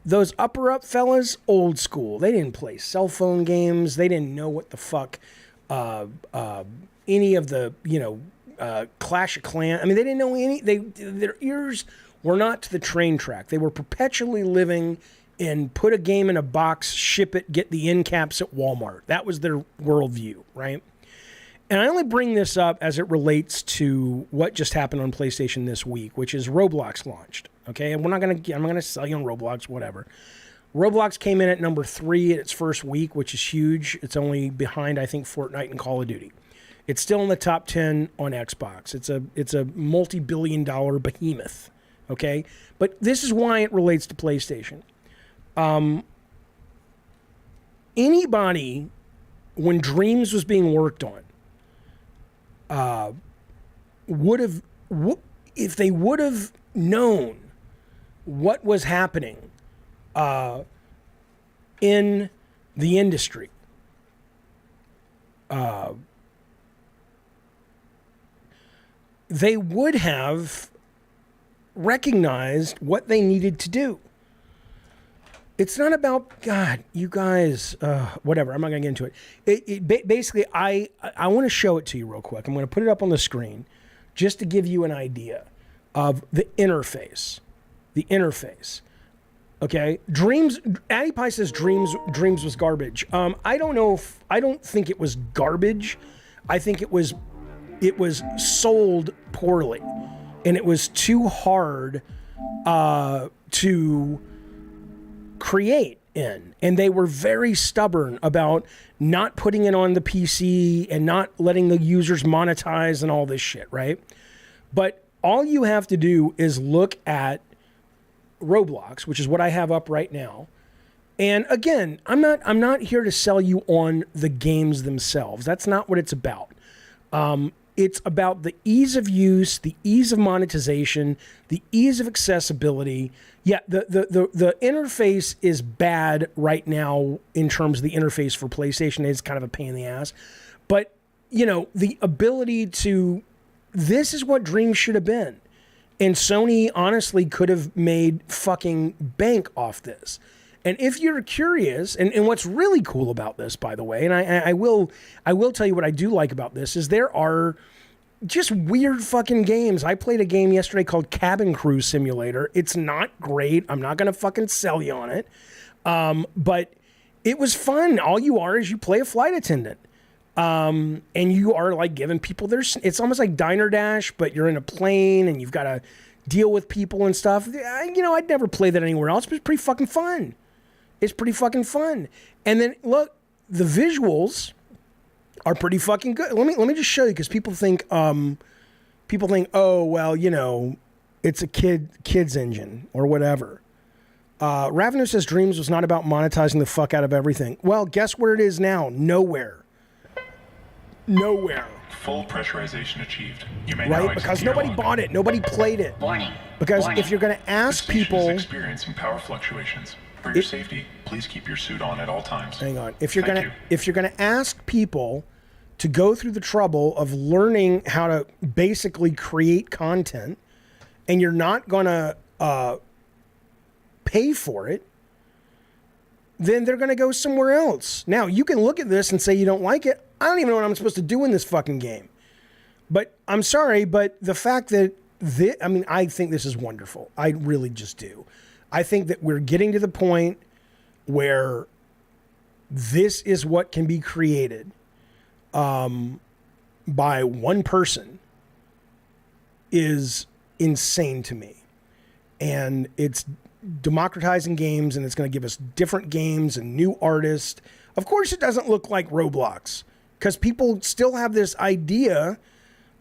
those upper up fellas, old school. They didn't play cell phone games. They didn't know what the fuck any of the, Clash of Clans. I mean, they didn't know any. Their ears were not to the train track. They were perpetually living in put a game in a box, ship it, get the end caps at Walmart. That was their worldview, right? And I only bring this up as it relates to what just happened on PlayStation this week, which is Roblox launched. Okay, and I'm not gonna sell you on Roblox, whatever. Roblox came in at number 3 at its first week, which is huge. It's only behind, I think, Fortnite and Call of Duty. It's still in the top 10 on Xbox. It's a multi-billion-dollar behemoth. Okay, but this is why it relates to PlayStation. Anybody, when Dreams was being worked on, if they would have known what was happening in the industry, they would have recognized what they needed to do. It's not about, God, you guys, whatever. I'm not going to get into it. Basically, I want to show it to you real quick. I'm going to put it up on the screen just to give you an idea of the interface. The interface. Okay? Dreams, Addy Pie says Dreams was garbage. I don't think it was garbage. I think it was sold poorly. And it was too hard to create in, and they were very stubborn about not putting it on the PC and not letting the users monetize and all this shit, right? But all you have to do is look at Roblox, which is what I have up right now. And again, I'm not here to sell you on the games themselves. That's not what it's about. It's about the ease of use, the ease of monetization, the ease of accessibility. Yeah, the interface is bad right now in terms of the interface for PlayStation. It's kind of a pain in the ass. But, you know, the ability to... This is what Dreams should have been. And Sony honestly could have made fucking bank off this. And if you're curious, and what's really cool about this, by the way, and I will tell you what I do like about this, is there are just weird fucking games. I played a game yesterday called Cabin Crew Simulator. It's not great. I'm not going to fucking sell you on it. But it was fun. All you are is you play a flight attendant. And you are like giving people it's almost like Diner Dash, but you're in a plane and you've got to deal with people and stuff. You know, I'd never play that anywhere else, but it's pretty fucking fun. It's pretty fucking fun. And then look, the visuals are pretty fucking good. Let me just show you, because people think, oh, well, you know, it's a kid's engine or whatever. Ravenous says Dreams was not about monetizing the fuck out of everything. Well, guess where it is now? Nowhere. Full pressurization achieved. You may right? Because nobody bought it. Nobody played it. Warning. Because Warning. if you're going to ask people... is experiencing power fluctuations. For your safety, please keep your suit on at all times. Hang on. If you're going to ask people to go through the trouble of learning how to basically create content, and you're not going to pay for it, then they're going to go somewhere else. Now, you can look at this and say you don't like it. I don't even know what I'm supposed to do in this fucking game. But I'm sorry, but the fact that I think this is wonderful. I really just do. I think that we're getting to the point where this is what can be created by one person is insane to me. And it's democratizing games, and it's going to give us different games and new artists. Of course, it doesn't look like Roblox, because people still have this idea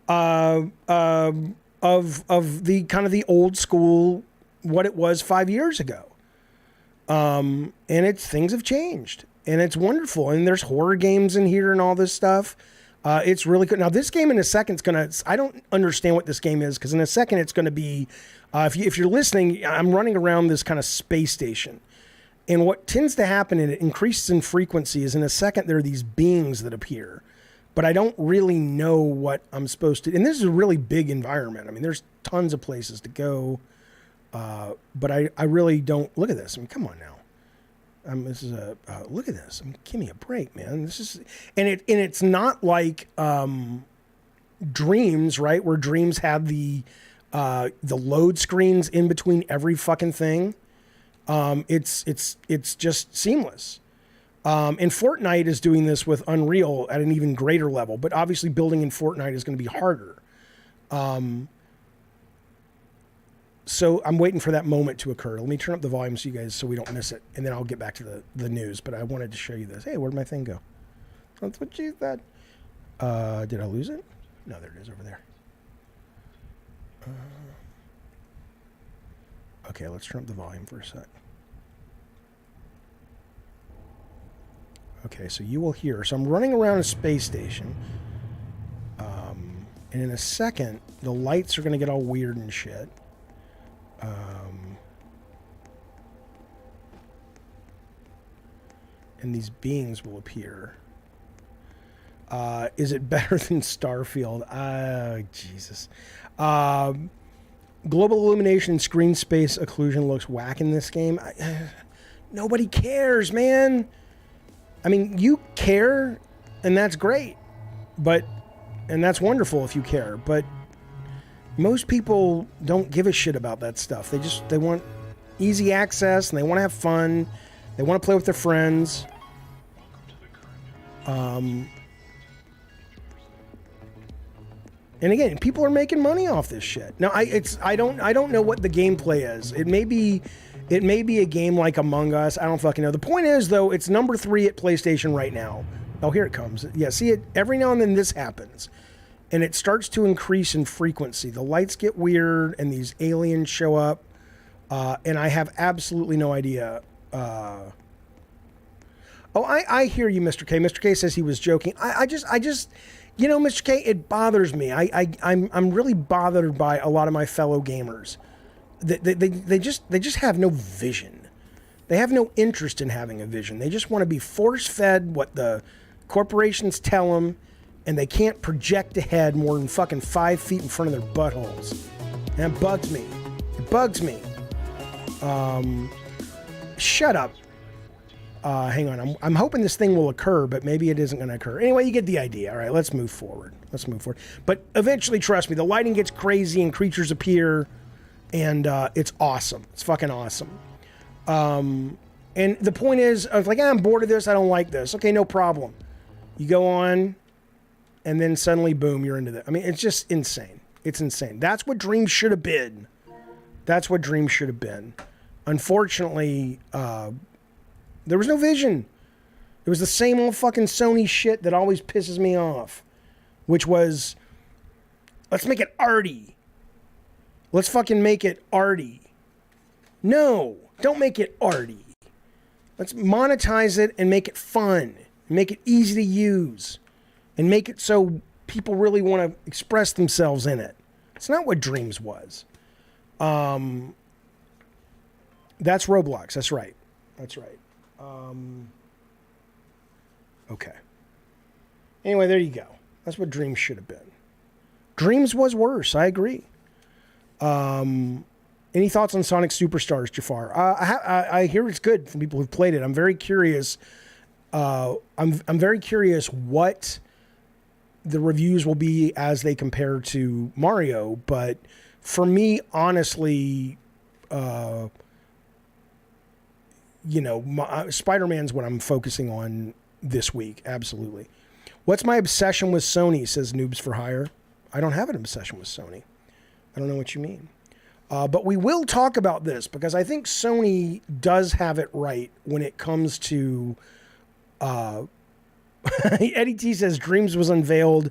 of the kind of the old school, what it was 5 years ago. And things have changed, and it's wonderful. And there's horror games in here and all this stuff. It's really good. Now, this game in a second is going to, I don't understand what this game is, because in a second it's going to be, if you're listening, I'm running around this kind of space station. And what tends to happen, and it increases in frequency, is in a second there are these beings that appear. But I don't really know what I'm supposed to... And this is a really big environment. I mean, there's tons of places to go. But I really don't... Look at this. I mean, come on now. This is a... look at this. I mean, give me a break, man. This is... And it's not like Dreams, right? Where Dreams had the load screens in between every fucking thing. It's just seamless. And Fortnite is doing this with Unreal at an even greater level, but obviously building in Fortnite is going to be harder. So I'm waiting for that moment to occur. Let me turn up the volume so we don't miss it, and then I'll get back to the news. But I wanted to show you this. Hey, where'd my thing go? That's what you thought. Did I lose it? No, there it is over there. Okay, let's turn up the volume for a sec. Okay, so you will hear. So I'm running around a space station. And in a second, the lights are going to get all weird and shit. And these beings will appear. Is it better than Starfield? Jesus. Global illumination and screen space occlusion looks whack in this game. Nobody cares, man. I mean, you care, and that's great. And that's wonderful if you care. But most people don't give a shit about that stuff. They want easy access, and they want to have fun. They want to play with their friends. And again, people are making money off this shit. Now, I don't know what the gameplay is. It may be a game like Among Us. I don't fucking know. The point is, though, it's number 3 at PlayStation right now. Oh, here it comes. Yeah, see it every now and then. This happens, and it starts to increase in frequency. The lights get weird, and these aliens show up, and I have absolutely no idea. Oh, I hear you, Mr. K. Mr. K says he was joking. I just, you know, Mr. K, it bothers me. I'm really bothered by a lot of my fellow gamers. They just have no vision. They have no interest in having a vision. They just want to be force-fed what the corporations tell them, and they can't project ahead more than fucking 5 feet in front of their buttholes. And it bugs me. It bugs me. Shut up. Hang on. I'm hoping this thing will occur, but maybe it isn't going to occur. Anyway, you get the idea. All right, let's move forward. But eventually, trust me, the lighting gets crazy and creatures appear, and it's awesome. It's fucking awesome. And the point is, I was like, I'm bored of this. I don't like this. Okay, no problem. You go on, and then suddenly, boom, you're into it. I mean, it's just insane. It's insane. That's what Dreams should have been. That's what Dreams should have been. Unfortunately, there was no vision. It was the same old fucking Sony shit that always pisses me off, which was, let's make it arty. Let's fucking make it arty. No, don't make it arty. Let's monetize it and make it fun. Make it easy to use. And make it so people really want to express themselves in it. It's not what Dreams was. That's Roblox. That's right. That's right. Okay. Anyway, there you go. That's what Dreams should have been. Dreams was worse. I agree. Any thoughts on Sonic Superstars, Jafar? I hear it's good from people who've played it. I'm very curious. I'm very curious what the reviews will be as they compare to Mario. But for me, honestly, you know, Spider-Man's what I'm focusing on this week. Absolutely. What's my obsession with Sony, says Noobs for Hire. I don't have an obsession with Sony. I don't know what you mean. But we will talk about this because I think Sony does have it right when it comes to... Eddie T says Dreams was unveiled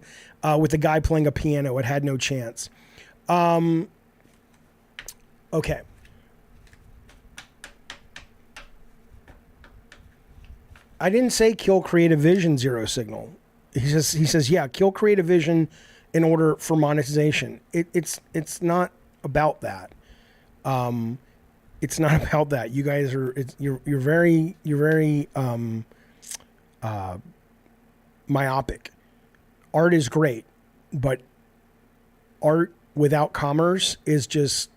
with a guy playing a piano. It had no chance. Okay. I didn't say kill creative vision, Zero Signal. He says, yeah, kill creative vision in order for monetization. It's not about that. It's not about that. You guys are you're very myopic. Art is great, but art without commerce is just,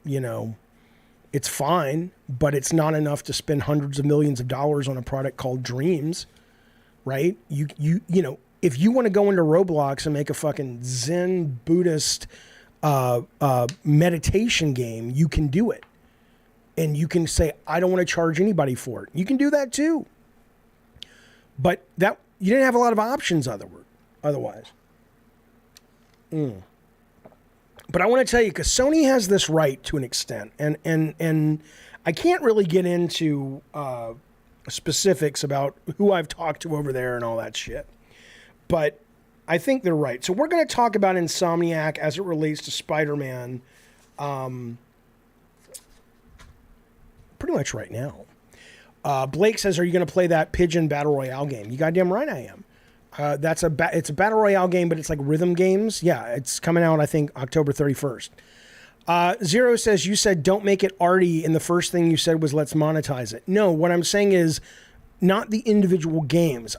you know, it's fine, but it's not enough to spend hundreds of millions of dollars on a product called Dreams, right? You know, if you want to go into Roblox and make a fucking Zen Buddhist meditation game, you can do it. And you can say, I don't want to charge anybody for it. You can do that too. But that you didn't have a lot of options otherwise. But I want to tell you, because Sony has this right to an extent, and I can't really get into specifics about who I've talked to over there and all that shit. But I think they're right. So we're going to talk about Insomniac as it relates to SpiderMan pretty much right now. Blake says, are you going to play that Pigeon Battle Royale game? You goddamn right I am. It's a Battle Royale game, but it's like rhythm games. Yeah, it's coming out, I think, October 31st. Zero says, you said don't make it arty, and the first thing you said was let's monetize it. No, what I'm saying is not the individual games.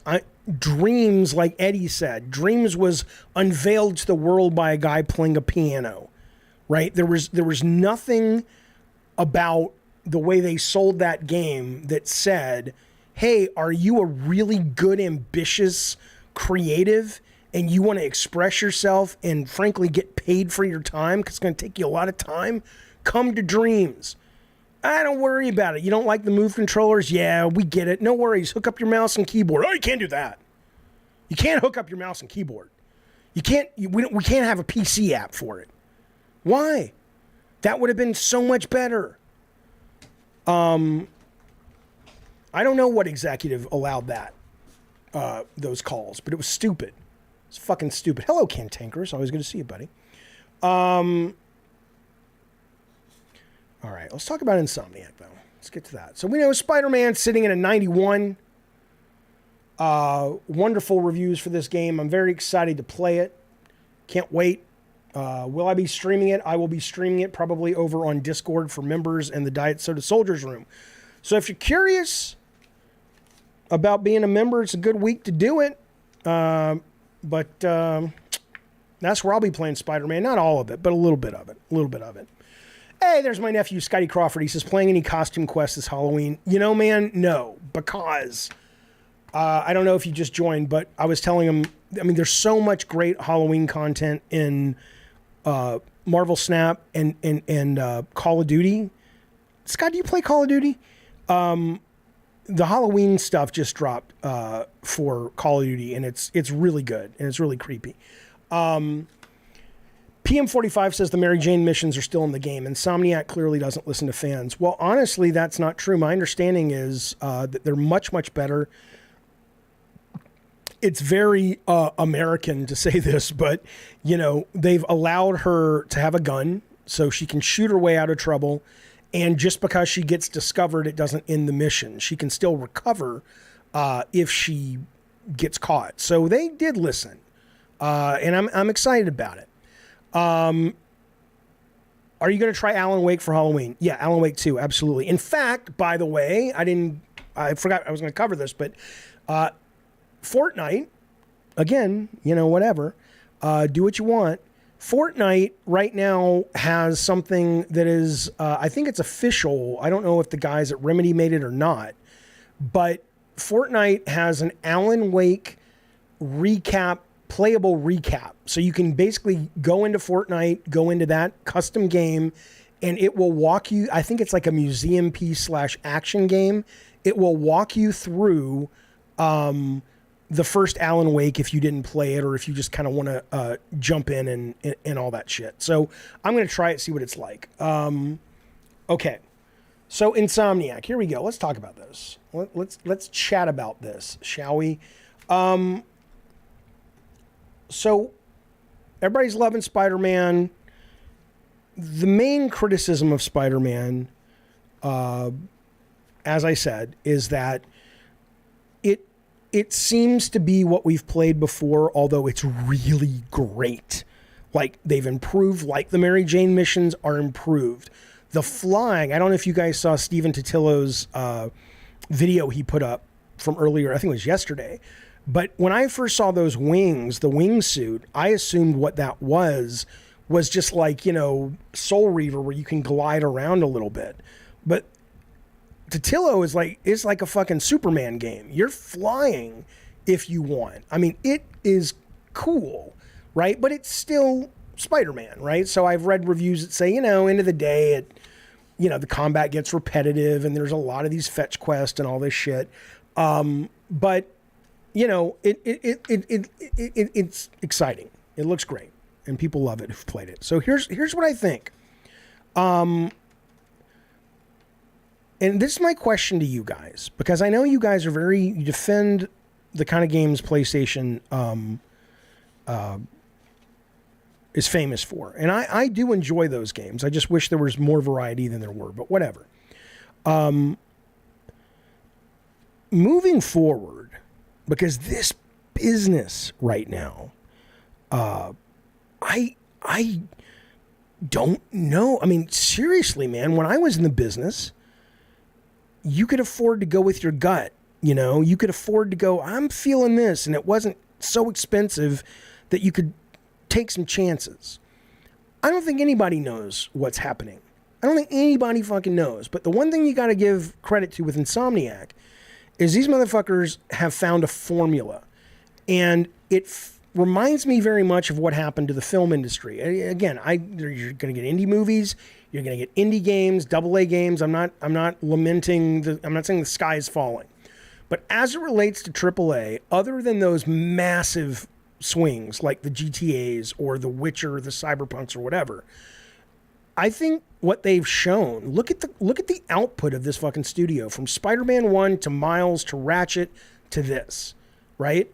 Dreams, like Eddie said, Dreams was unveiled to the world by a guy playing a piano, right? There was nothing about the way they sold that game that said, hey, are you a really good, ambitious creative and you want to express yourself and frankly get paid for your time because it's going to take you a lot of time? Come to Dreams. Don't worry about it. You don't like the Move controllers? Yeah, we get it. No worries. Hook up your mouse and keyboard. Oh, you can't do that. You can't hook up your mouse and keyboard. We can't have a PC app for it. Why? That would have been so much better. I don't know what executive allowed that, those calls, but it was stupid. It's fucking stupid. Hello, Cantankerous. Always good to see you, buddy. All right, let's talk about Insomniac, though. Let's get to that. So we know Spider-Man sitting at a 91. Wonderful reviews for this game. I'm very excited to play it. Can't wait. Will I be streaming it? I will be streaming it probably over on Discord for members and the Diet Soda Soldiers Room. So if you're curious about being a member, it's a good week to do it. But that's where I'll be playing Spider-Man. Not all of it, but a little bit of it. A little bit of it. Hey, there's my nephew, Scotty Crawford. He says, playing any costume quests this Halloween? You know, man, no. Because I don't know if you just joined, but I was telling him, I mean, there's so much great Halloween content in Marvel Snap and Call of Duty. Scott, do you play Call of Duty? The Halloween stuff just dropped for Call of Duty, and it's really good, and it's really creepy. PM45 says the Mary Jane missions are still in the game. Insomniac clearly doesn't listen to fans. Well, honestly, that's not true. My understanding is that they're much, much better. It's very American to say this, but, you know, they've allowed her to have a gun so she can shoot her way out of trouble. And just because she gets discovered, it doesn't end the mission. She can still recover if she gets caught. So they did listen, and I'm excited about it. Are you going to try Alan Wake for Halloween? Yeah, Alan Wake 2, absolutely. In fact, by the way, I forgot I was going to cover this, but Fortnite, again, you know, whatever, do what you want. Fortnite right now has something that is, I think it's official. I don't know if the guys at Remedy made it or not, but Fortnite has an Alan Wake recap, playable recap. So you can basically go into Fortnite, go into that custom game, and it will walk you, I think it's like a museum piece / action game. It will walk you through the first Alan Wake if you didn't play it, or if you just kind of want to jump in and all that shit. So I'm going to try it, see what it's like. Okay. So Insomniac, here we go. Let's talk about this. Let's chat about this, shall we? So everybody's loving Spider-Man. The main criticism of Spider-Man, as I said, is that it seems to be what we've played before, although it's really great. Like, they've improved, like the Mary Jane missions are improved. The flying, I don't know if you guys saw Steven Totillo's video he put up from earlier, I think it was yesterday. But when I first saw those wings, the wingsuit, I assumed what that was just like, you know, Soul Reaver, where you can glide around a little bit. But Totillo is like a fucking Superman game. You're flying if you want. I mean, it is cool, right? But it's still Spider-Man, right? So I've read reviews that say, you know, end of the day, the combat gets repetitive, and there's a lot of these fetch quests and all this shit. But you know, it's exciting. It looks great, and people love it who've played it. So here's what I think. And this is my question to you guys, because I know you guys are you defend the kind of games PlayStation is famous for. And I do enjoy those games. I just wish there was more variety than there were, but whatever. Moving forward, because this business right now, I don't know. I mean, seriously, man, when I was in the business, you could afford to go with your gut. You know, you could afford to go, I'm feeling this, and it wasn't so expensive that you could take some chances. I don't think anybody knows what's happening. I don't think anybody fucking knows. But the one thing you got to give credit to with Insomniac is these motherfuckers have found a formula. And it reminds me very much of what happened to the film industry. Again, you're going to get indie movies, you're going to get indie games, AA games. I'm not lamenting I'm not saying the sky is falling. But as it relates to AAA, other than those massive swings like the GTAs or the Witcher, the Cyberpunks or whatever, I think what they've shown, look at the output of this fucking studio, from Spider-Man 1 to Miles to Ratchet to this, right?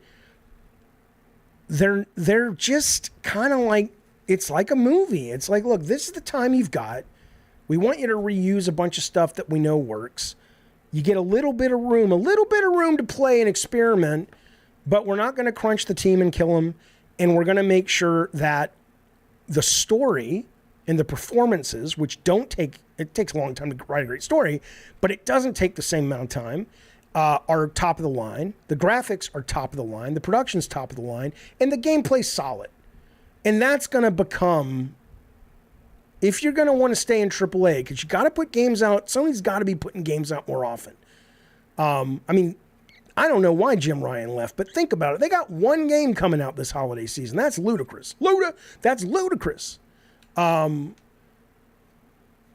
They're just kind of like, it's like a movie. It's like, look, this is the time you've got. We want you to reuse a bunch of stuff that we know works. You get a little bit of room to play and experiment, but we're not going to crunch the team and kill them. And we're going to make sure that the story and the performances, which it takes a long time to write a great story, but it doesn't take the same amount of time, are top of the line. The graphics are top of the line. The production's top of the line. And the gameplay's solid. And that's going to become, if you're going to want to stay in AAA, because you got to put games out, Sony's got to be putting games out more often. I mean, I don't know why Jim Ryan left, but think about it. They got one game coming out this holiday season. That's ludicrous. That's ludicrous. I'm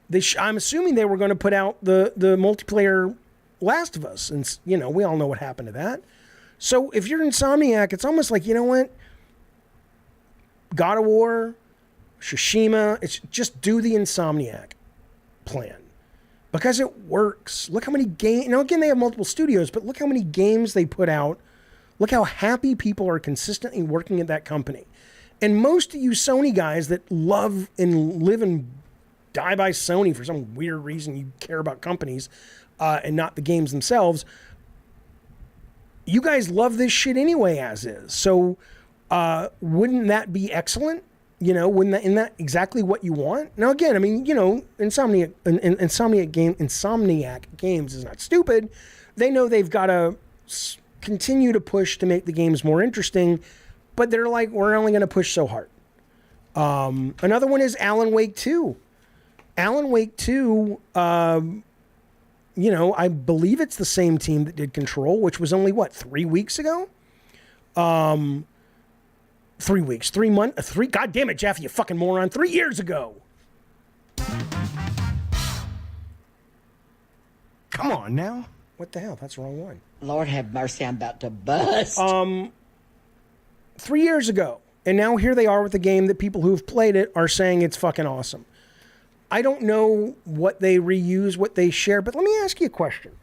assuming they were going to put out the multiplayer Last of Us, and we all know what happened to that. So if you're Insomniac, it's almost like, you know what? God of War, Tsushima, it's just do the Insomniac plan. Because it works. Look how many games, again, they have multiple studios, but look how many games they put out. Look how happy people are consistently working at that company. And most of you Sony guys that love and live and die by Sony for some weird reason, you care about companies and not the games themselves, you guys love this shit anyway as is. So wouldn't that be excellent? Isn't that exactly what you want? Now, again, I mean, Insomniac Games is not stupid. They know they've got to continue to push to make the games more interesting, but they're like, we're only going to push so hard. Another one is Alan Wake 2. Alan Wake 2, I believe it's the same team that did Control, which was only, 3 weeks ago? 3 weeks, 3 months, God damn it, Jeff, you fucking moron, 3 years ago. Come on now. What the hell? That's the wrong one. Lord have mercy, I'm about to bust. 3 years ago. And now here they are with the game that people who've played it are saying it's fucking awesome. I don't know what they reuse, what they share, but let me ask you a question.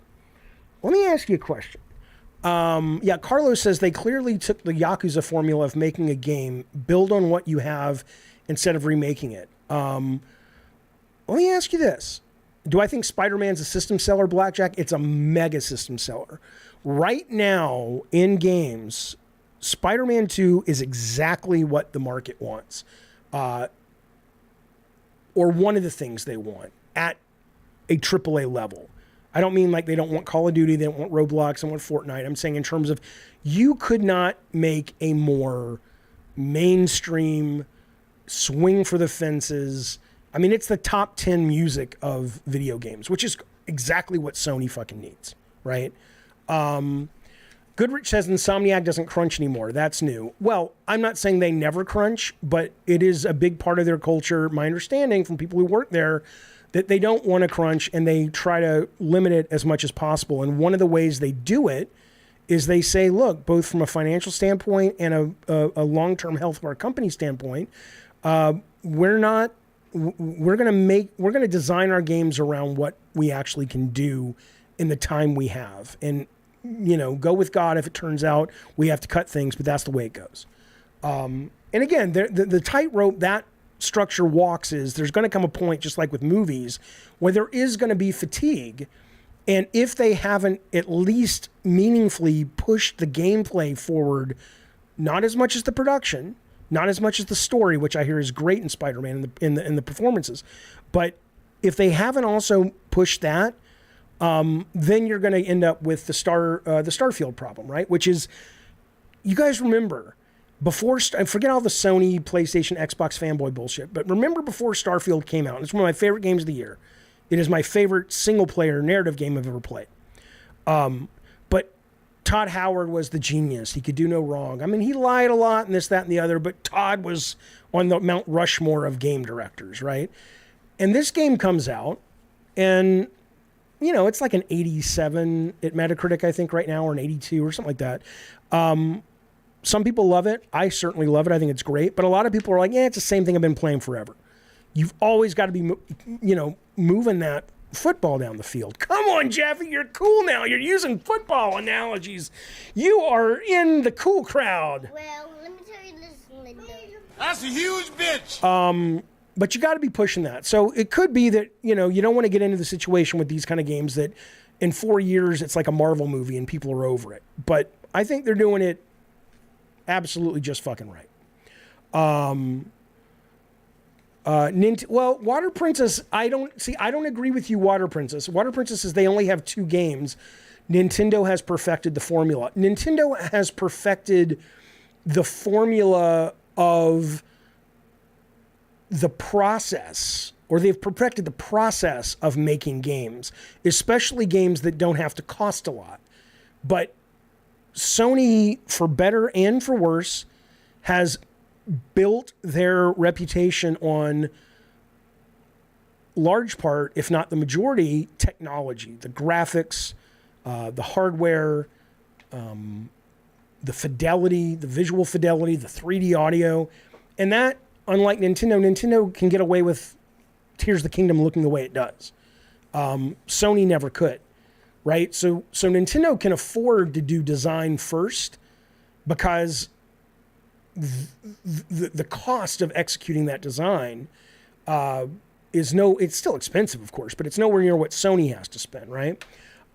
Carlos says they clearly took the Yakuza formula of making a game, build on what you have instead of remaking it. Let me ask you this. Do I think Spider-Man's a system seller, Blackjack? It's a mega system seller. Right now, in games, Spider-Man 2 is exactly what the market wants. Or one of the things they want at a AAA level. I don't mean like they don't want Call of Duty, they don't want Roblox, they want Fortnite. I'm saying in terms of you could not make a more mainstream, swing for the fences. I mean, it's the top 10 music of video games, which is exactly what Sony fucking needs, right? Goodrich says Insomniac doesn't crunch anymore. That's new. Well, I'm not saying they never crunch, but it is a big part of their culture. My understanding from people who work there, that they don't want to crunch and they try to limit it as much as possible. And one of the ways they do it is they say, look, both from a financial standpoint and a long-term health of our company standpoint, we're going to design our games around what we actually can do in the time we have. And, go with God if it turns out we have to cut things, but that's the way it goes. And again, the tightrope that structure walks is there's going to come a point, just like with movies, where there is going to be fatigue. And if they haven't at least meaningfully pushed the gameplay forward, not as much as the production, not as much as the story, which I hear is great in Spider-Man in the performances, but if they haven't also pushed that, then you're going to end up with the Starfield problem, right? Which is, you guys remember, forget all the Sony, PlayStation, Xbox fanboy bullshit, but remember before Starfield came out, it's one of my favorite games of the year. It is my favorite single-player narrative game I've ever played. But Todd Howard was the genius. He could do no wrong. I mean, he lied a lot and this, that, and the other, but Todd was on the Mount Rushmore of game directors, right? And this game comes out, and it's like an 87 at Metacritic, I think, right now, or an 82 or something like that. Some people love it. I certainly love it. I think it's great. But a lot of people are like, it's the same thing I've been playing forever. You've always got to be, moving that football down the field. Come on, Jeffy, you're cool now. You're using football analogies. You are in the cool crowd. Well, let me tell you this, Linda. That's a huge bitch. But you got to be pushing that. So it could be that, you don't want to get into the situation with these kind of games that in 4 years it's like a Marvel movie and people are over it. But I think they're doing it absolutely just fucking right. Water Princess, I don't agree with you, Water Princess. Water Princess says they only have 2 games. Nintendo has perfected the formula. Nintendo has perfected the formula of the process, or they've perfected the process of making games, especially games that don't have to cost a lot. But Sony, for better and for worse, has built their reputation on large part, if not the majority, technology, the graphics, the hardware, the fidelity, the visual fidelity, the 3D audio. And that, unlike Nintendo can get away with Tears of the Kingdom looking the way it does. Sony never could, right? So Nintendo can afford to do design first because the cost of executing that design it's still expensive, of course, but it's nowhere near what Sony has to spend, right?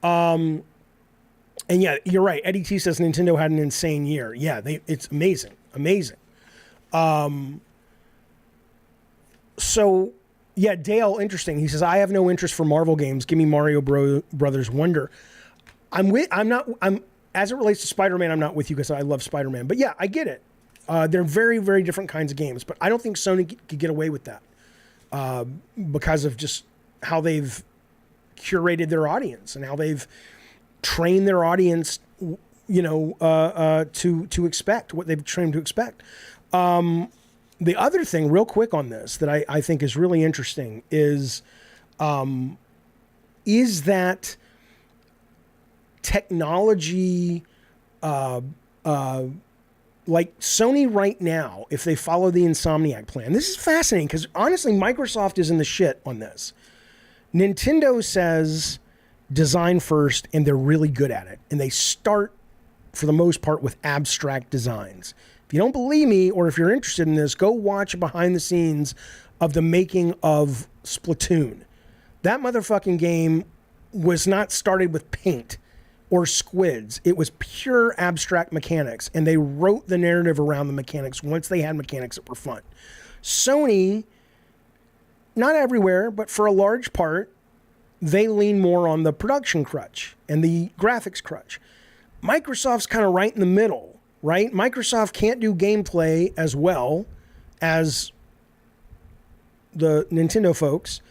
And yeah, you're right. Eddie T says Nintendo had an insane year. Yeah, it's amazing. So yeah, Dale, interesting. He says, I have no interest for Marvel games. Give me Mario Brothers Wonder. As it relates to Spider-Man, I'm not with you because I love Spider-Man. But yeah, I get it. They're very, very different kinds of games. But I don't think Sony could get away with that because of just how they've curated their audience and how they've trained their audience, to expect what they've trained to expect. The other thing, real quick on this, that I think is really interesting is that technology, like Sony right now, if they follow the Insomniac plan, this is fascinating because honestly, Microsoft is in the shit on this. Nintendo says design first, and they're really good at it. And they start, for the most part, with abstract designs. If you don't believe me, or if you're interested in this, go watch behind the scenes of the making of Splatoon. That motherfucking game was not started with paint or squids. It was pure abstract mechanics, and they wrote the narrative around the mechanics once they had mechanics that were fun. Sony, not everywhere, but for a large part, they lean more on the production crutch and the graphics crutch. Microsoft's kind of right in the middle, right? Microsoft can't do gameplay as well as the Nintendo folks,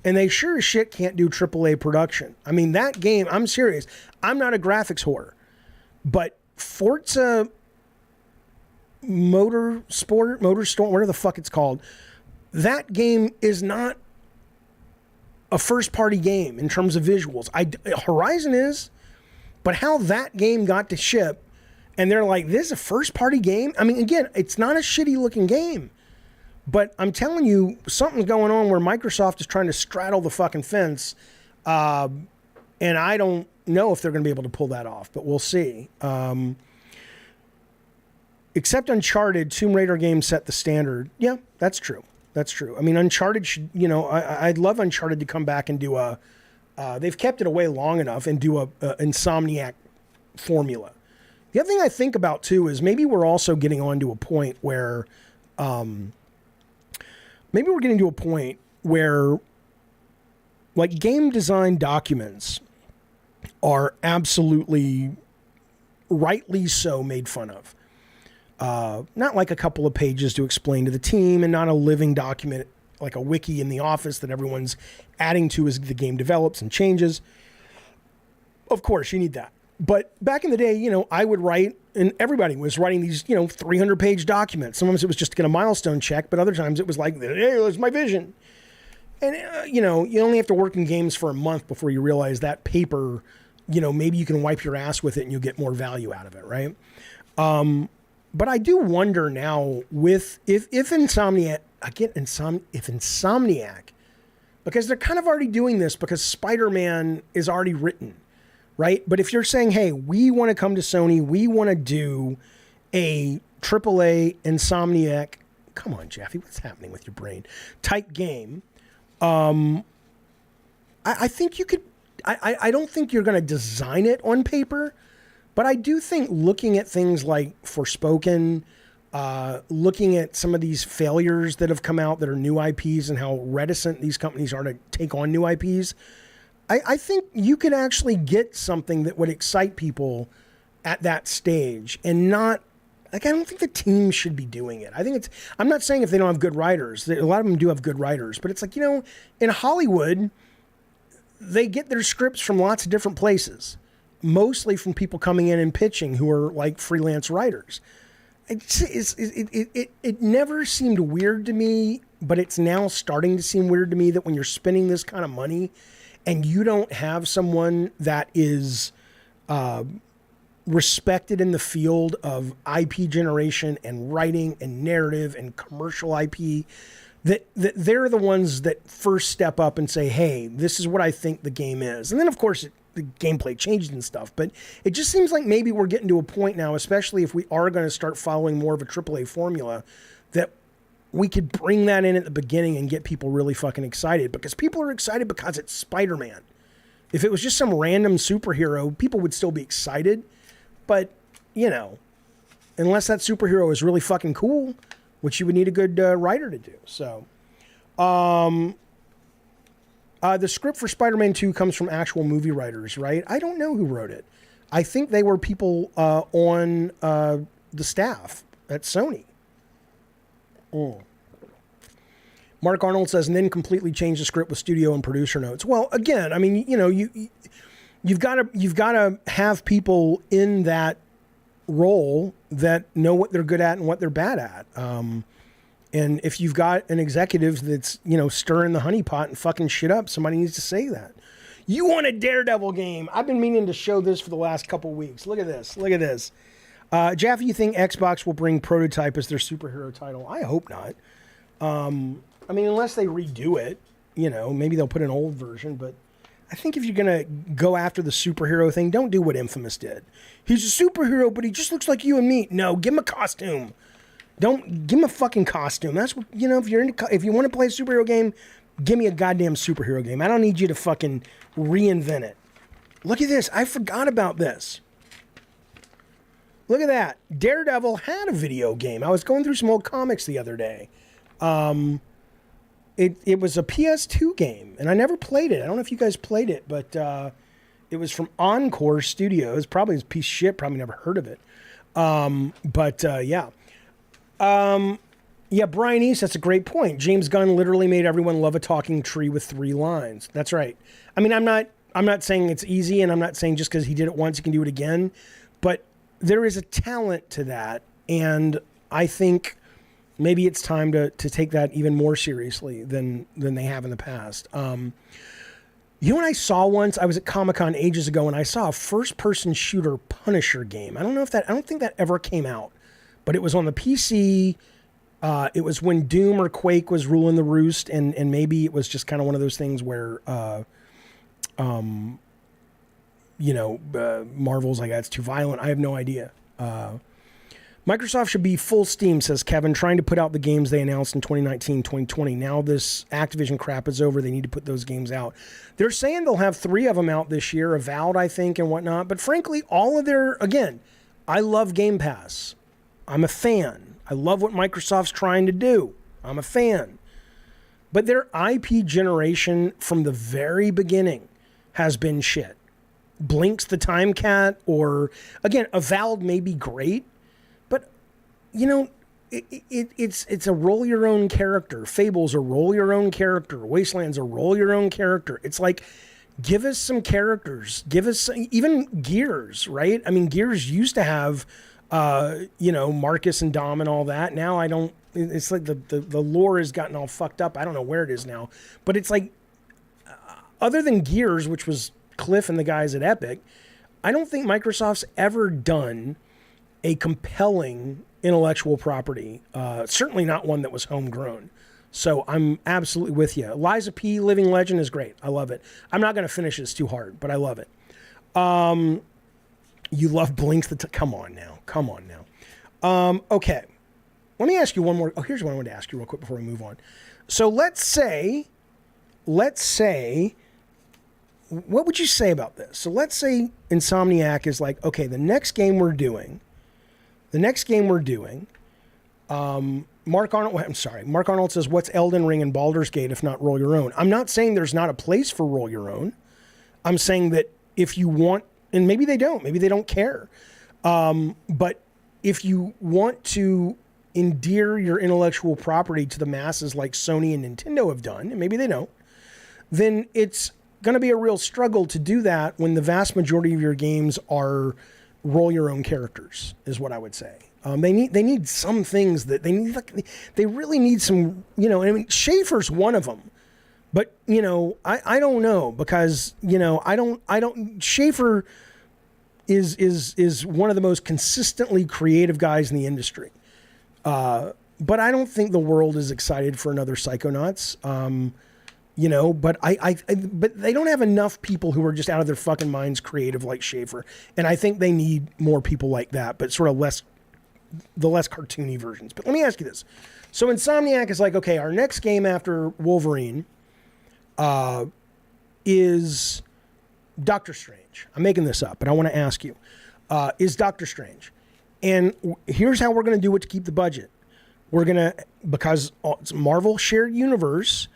and they sure as shit can't do AAA production. I mean, that game, I'm serious. I'm not a graphics whore, but Forza Motorsport, whatever the fuck it's called, that game is not a first-party game in terms of visuals. Horizon is, but how that game got to ship, and they're like, this is a first-party game? I mean, again, it's not a shitty-looking game, but I'm telling you, something's going on where Microsoft is trying to straddle the fucking fence, and I don't know if they're going to be able to pull that off, but we'll see. Except Uncharted, Tomb Raider games set the standard. Yeah, that's true. That's true. I mean, Uncharted should, I'd love Uncharted to come back and do they've kept it away long enough and do a Insomniac formula. The other thing I think about too is maybe we're also getting on to a point where, like, game design documents are absolutely, rightly so, made fun of. Not like a couple of pages to explain to the team, and not a living document like a wiki in the office that everyone's adding to as the game develops and changes. Of course, you need that. But back in the day, I would write, and everybody was writing these, 300-page documents. Sometimes it was just to get a milestone check, but other times it was like, hey, there's my vision. And, you only have to work in games for a month before you realize that paper, maybe you can wipe your ass with it and you'll get more value out of it, right? But I do wonder now if Insomniac, because they're kind of already doing this because Spider-Man is already written, right? But if you're saying, hey, we want to come to Sony, we want to do a AAA Insomniac come on, Jaffe, what's happening with your brain? Type game. I think you could, I don't think you're going to design it on paper, but I do think looking at things like Forspoken, looking at some of these failures that have come out that are new IPs and how reticent these companies are to take on new IPs, I think you could actually get something that would excite people at that stage and not, like, I don't think the team should be doing it. I think it's, I'm not saying if they don't have good writers, a lot of them do have good writers, but it's like, you know, in Hollywood, they get their scripts from lots of different places, mostly from people coming in and pitching who are like freelance writers. It never seemed weird to me, but it's now starting to seem weird to me that when you're spending this kind of money and you don't have someone that is respected in the field of IP generation and writing and narrative and commercial IP, that they're the ones that first step up and say, hey, this is what I think the game is. And then, of course, the gameplay changed and stuff. But it just seems like maybe we're getting to a point now, especially if we are going to start following more of a AAA formula, that we could bring that in at the beginning and get people really fucking excited. Because people are excited because it's Spider-Man. If it was just some random superhero, people would still be excited. But, you know, unless that superhero is really fucking cool, which you would need a good writer to do. So, the script for Spider-Man 2 comes from actual movie writers, right? I don't know who wrote it. I think they were people on the staff at Sony. Mark Arnold says, and then completely change the script with studio and producer notes. Well, again, I mean, you know, you've got to have people in that role that know what they're good at and what they're bad at. And if you've got an executive that's, you know, stirring the honeypot and fucking shit up, somebody needs to say that. You want a Daredevil game? I've been meaning to show this for the last couple weeks. Look at this. Look at this. Jeff, you think Xbox will bring Prototype as their superhero title? I hope not. I mean, unless they redo it, you know, maybe they'll put an old version, but I think if you're going to go after the superhero thing, don't do what Infamous did. He's a superhero, but he just looks like you and me. No, give him a costume. Don't give him a fucking costume. That's what, you know, if you want to play a superhero game, give me a goddamn superhero game. I don't need you to fucking reinvent it. Look at this. I forgot about this. Look at that. Daredevil had a video game. I was going through some old comics the other day. It was a PS2 game, and I never played it. I don't know if you guys played it, but it was from Encore Studios. Probably a piece of shit. Probably never heard of it. Yeah. Yeah, Brian East, that's a great point. James Gunn literally made everyone love a talking tree with 3 lines. That's right. I mean, I'm not saying it's easy, and I'm not saying just because he did it once, he can do it again. But there is a talent to that, and I think maybe it's time to take that even more seriously than they have in the past. You know what I saw once? I was at Comic-Con ages ago, and I saw a first-person shooter Punisher game. I don't think that ever came out, but it was on the PC. It was when Doom or Quake was ruling the roost, and maybe it was just kind of one of those things where, Marvel's like, that's too violent. I have no idea. Microsoft should be full steam, says Kevin, trying to put out the games they announced in 2019, 2020. Now this Activision crap is over. They need to put those games out. They're saying they'll have 3 of them out this year, Avowed, I think, and whatnot. But frankly, all of their, again, I love Game Pass. I'm a fan. I love what Microsoft's trying to do. I'm a fan. But their IP generation from the very beginning has been shit. Blink's the Time Cat, or, again, Avowed may be great, but, you know, it's a roll your own character. Fable's a roll your own character. Wasteland's a roll your own character. It's like, give us some characters. Give us even Gears, right? I mean, Gears used to have, Marcus and Dom and all that. Now I don't. It's like the lore has gotten all fucked up. I don't know where it is now, but it's like, other than Gears, which was Cliff and the guys at Epic, I don't think Microsoft's ever done a compelling intellectual property. Certainly not one that was homegrown. So I'm absolutely with you. Liza P. Living Legend is great. I love it. I'm not going to finish it. It's too hard, but I love it. You love Blink's come on now. Okay. let me ask you one more. Oh, here's what I wanted to ask you real quick before we move on. So let's say, what would you say about this? So let's say Insomniac is like, okay, the next game we're doing, Mark Arnold says, what's Elden Ring and Baldur's Gate if not roll your own? I'm not saying there's not a place for roll your own. I'm saying that if you want, and maybe they don't care. But if you want to endear your intellectual property to the masses like Sony and Nintendo have done, and maybe they don't, then it's going to be a real struggle to do that when the vast majority of your games are roll your own characters, is what I would say. They need some things that they really need some, I mean, Schaefer's one of them, but I don't know, because Schaefer is one of the most consistently creative guys in the industry. But I don't think the world is excited for another Psychonauts. But but they don't have enough people who are just out of their fucking minds creative like Schaefer. And I think they need more people like that, but sort of the less cartoony versions. But let me ask you this. So Insomniac is like, okay, our next game after Wolverine is Doctor Strange. I'm making this up, but I want to ask you, is Doctor Strange. And here's how we're going to do it to keep the budget. We're going to, because it's Marvel shared universe,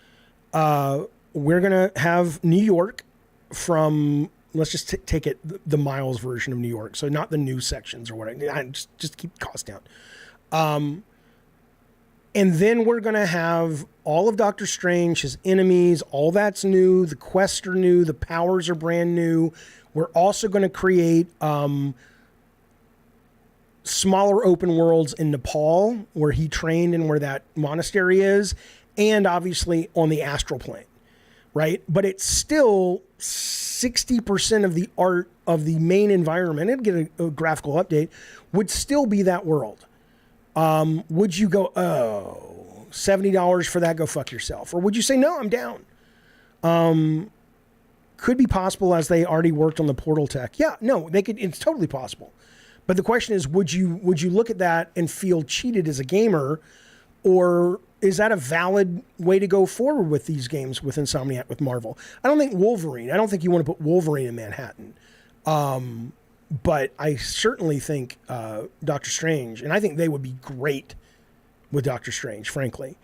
we're going to have New York from, let's just take it, the Miles version of New York. So not the new sections or whatever. Just keep costs down. And then we're going to have all of Doctor Strange, his enemies, all that's new. The quests are new. The powers are brand new. We're also going to create smaller open worlds in Nepal, where he trained and where that monastery is, and obviously on the astral plane, right? But it's still 60% of the art of the main environment, and get a graphical update, would still be that world. Would you go, $70 for that, go fuck yourself? Or would you say, no, I'm down? Could be possible, as they already worked on the portal tech. Yeah, no, they could, it's totally possible. But the question is, would you look at that and feel cheated as a gamer, or is that a valid way to go forward with these games with Insomniac, with Marvel? I don't think Wolverine. I don't think you want to put Wolverine in Manhattan. But I certainly think Doctor Strange, and I think they would be great with Doctor Strange, frankly.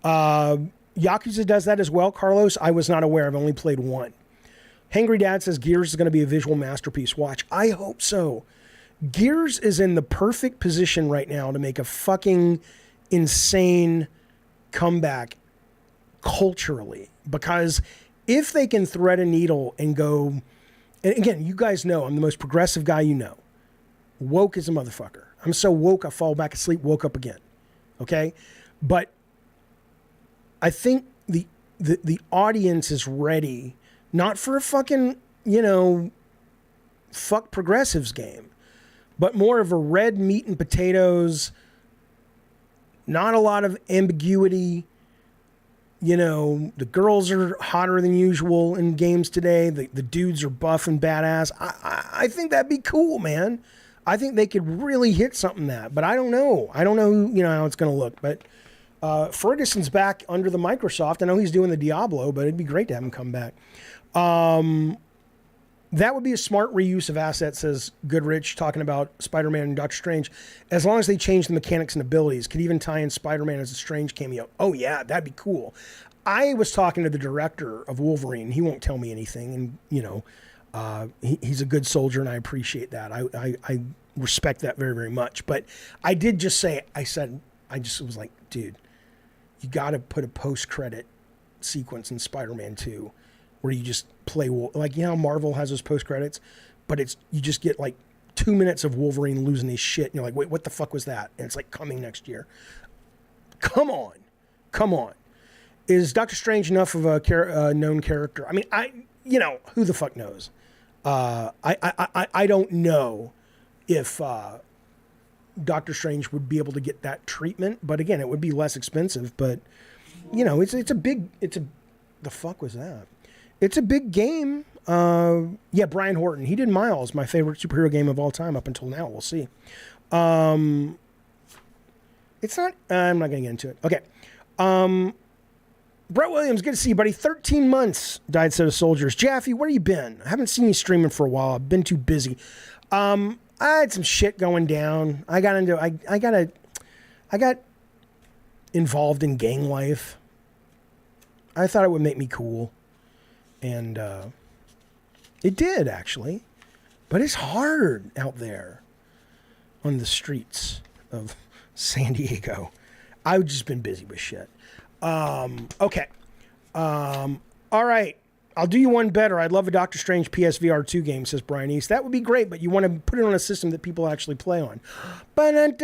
Yakuza does that as well, Carlos. I was not aware. I've only played one. Hangry Dad says Gears is going to be a visual masterpiece. Watch. I hope so. Gears is in the perfect position right now to make a fucking insane comeback culturally, because if they can thread a needle and go, and again, you guys know I'm the most progressive guy you know. Woke as a motherfucker. I'm so woke I fall back asleep, woke up again. Okay? But I think the audience is ready, not for a fucking, fuck progressives game, but more of a red meat and potatoes, not a lot of ambiguity. The girls are hotter than usual in games today. The dudes are buff and badass. I think that'd be cool, man. I think they could really hit something but I don't know. I don't know, how it's going to look. But Ferguson's back under the Microsoft. I know he's doing the Diablo, but it'd be great to have him come back. That would be a smart reuse of assets, says Goodrich, talking about Spider-Man and Doctor Strange. As long as they change the mechanics and abilities, could even tie in Spider-Man as a Strange cameo. Oh yeah, that'd be cool. I was talking to the director of Wolverine. He won't tell me anything, and he's a good soldier, and I appreciate that. I respect that very, very much. But I did just say, I just was like, dude, you got to put a post-credit sequence in Spider-Man 2 where you just play, like, how Marvel has those post-credits, but you just get like 2 minutes of Wolverine losing his shit, and you're like, wait, what the fuck was that? And it's like coming next year. Come on. Is Doctor Strange enough of a known character? I mean, who the fuck knows? I don't know if Doctor Strange would be able to get that treatment, but again, it would be less expensive. But the fuck was that? It's a big game. Brian Horton. He did Miles, my favorite superhero game of all time up until now. We'll see. It's not. I'm not going to get into it. Okay. Brett Williams, good to see you, buddy. 13 months, Died Set of Soldiers. Jaffe, where you been? I haven't seen you streaming for a while. I've been too busy. I had some shit going down. I got involved in gang life. I thought it would make me cool. And it did, actually. But it's hard out there on the streets of San Diego. I've just been busy with shit. Okay. All right. I'll do you one better. I'd love a Doctor Strange PSVR 2 game, says Brian East. That would be great, but you want to put it on a system that people actually play on. That's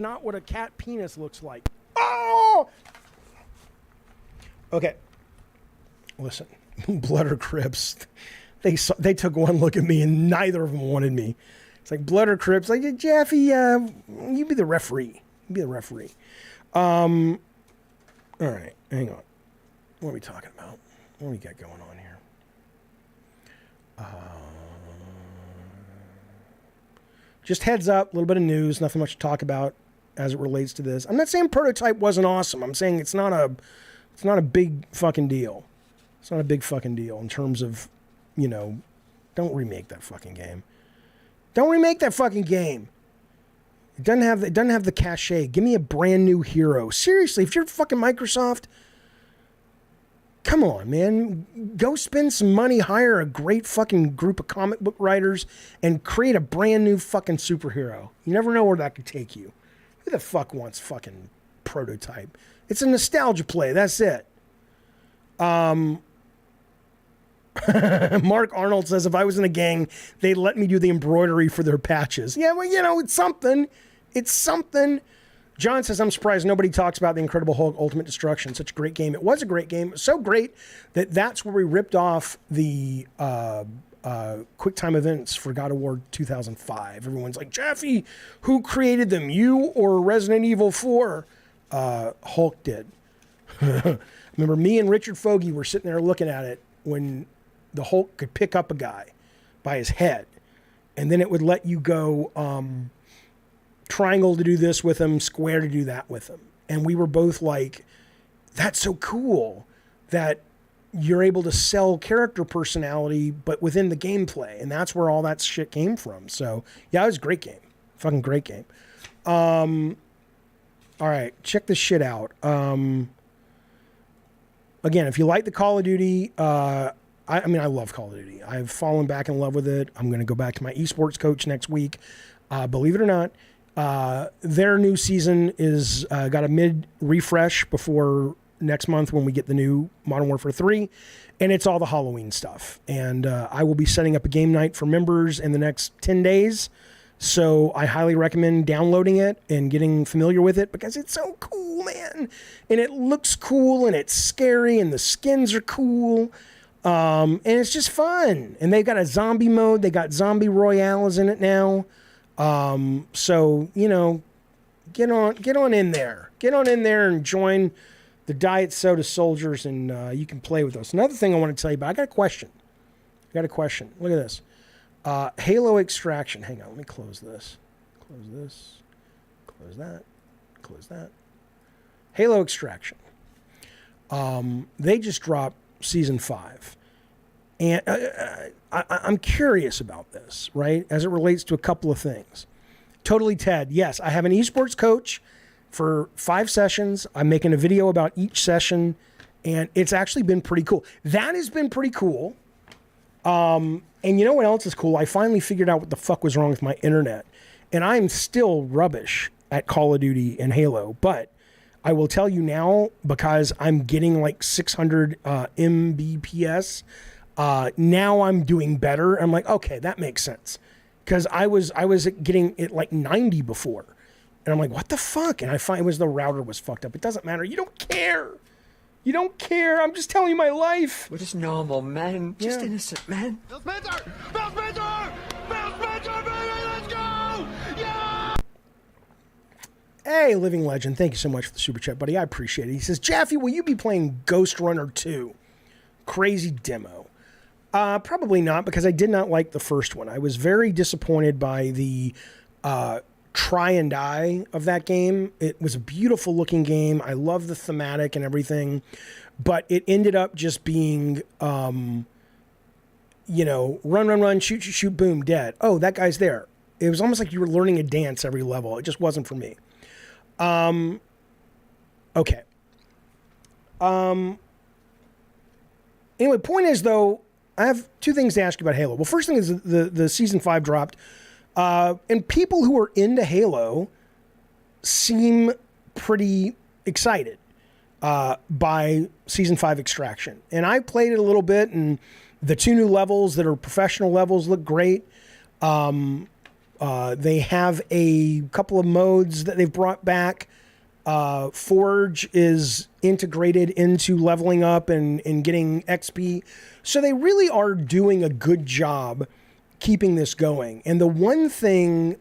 not what a cat penis looks like. Oh! Okay. Listen. Blood or Crips. They took one look at me and neither of them wanted me. It's like Blood or Crips. Like, Jaffe, you be the referee. You be the referee. All right. Hang on. What are we talking about? What do we got going on here? Just heads up, a little bit of news, nothing much to talk about as it relates to this. I'm not saying Prototype wasn't awesome. I'm saying it's not a big fucking deal. It's not a big fucking deal in terms of, don't remake that fucking game. Don't remake that fucking game. It doesn't have the cachet. Give me a brand new hero. Seriously, if you're fucking Microsoft, come on, man. Go spend some money, hire a great fucking group of comic book writers, and create a brand new fucking superhero. You never know where that could take you. Who the fuck wants fucking Prototype? It's a nostalgia play. That's it. Mark Arnold says, if I was in a gang, they'd let me do the embroidery for their patches. Yeah, well, it's something. It's something. John says, I'm surprised nobody talks about The Incredible Hulk Ultimate Destruction. Such a great game. It was a great game. It was so great that's where we ripped off the QuickTime events for God of War 2005. Everyone's like, Jaffe, who created them? You or Resident Evil 4? Hulk did. Remember, me and Richard Fogey were sitting there looking at it when the Hulk could pick up a guy by his head, and then it would let you go triangle to do this with him, square to do that with him. And we were both like, that's so cool that you're able to sell character personality, but within the gameplay. And that's where all that shit came from. So, yeah, it was a great game. Fucking great game. All right, check this shit out. Again, if you like the Call of Duty, I love Call of Duty. I've fallen back in love with it. I'm going to go back to my esports coach next week. Believe it or not, their new season is got a mid-refresh before next month when we get the new Modern Warfare 3, and it's all the Halloween stuff. And I will be setting up a game night for members in the next 10 days. So I highly recommend downloading it and getting familiar with it because it's so cool, man. And it looks cool and it's scary and the skins are cool. And it's just fun. And they've got a zombie mode. They got zombie royales in it now. So, get on in there. Get on in there and join the Diet Soda Soldiers and you can play with us. Another thing I want to tell you about, I got a question. Look at this. Halo Extraction. Hang on, let me close this. Close this. Close that. Close that. Halo Extraction. They just dropped Season 5. And I'm curious about this, right, as it relates to a couple of things. Totally Ted. Yes, I have an esports coach for 5 sessions. I'm making a video about each session, and it's actually been pretty cool. That has been pretty cool. And you know what else is cool? I finally figured out what the fuck was wrong with my internet. And I'm still rubbish at Call of Duty and Halo. But I will tell you now, because I'm getting like 600 Mbps, now I'm doing better. I'm like, okay, that makes sense. Because I was getting it like 90 before. And I'm like, what the fuck? And I find it was the router was fucked up. It doesn't matter. You don't care. You don't care. I'm just telling you my life. We're just normal men. Just innocent men. Bill Spencer! Bill Spencer! Bill Spencer, baby, let's go! Yeah! Hey, Living Legend, thank you so much for the super chat, buddy. I appreciate it. He says, Jaffe, will you be playing Ghost Runner 2? Crazy demo. Probably not, because I did not like the first one. I was very disappointed by the try and die of that game. It was a beautiful looking game. I love the thematic and everything, but it ended up just being, run, shoot, shoot, shoot, boom, dead. Oh, that guy's there. It was almost like you were learning a dance every level. It just wasn't for me. Okay. Anyway, point is, though, I have two things to ask you about Halo. Well, first thing is the Season 5 dropped. And people who are into Halo seem pretty excited by Season 5 Extraction. And I played it a little bit, and the 2 new levels that are professional levels look great. They have a couple of modes that they've brought back. Forge is integrated into leveling up and getting XP. So they really are doing a good job keeping this going. And the one thing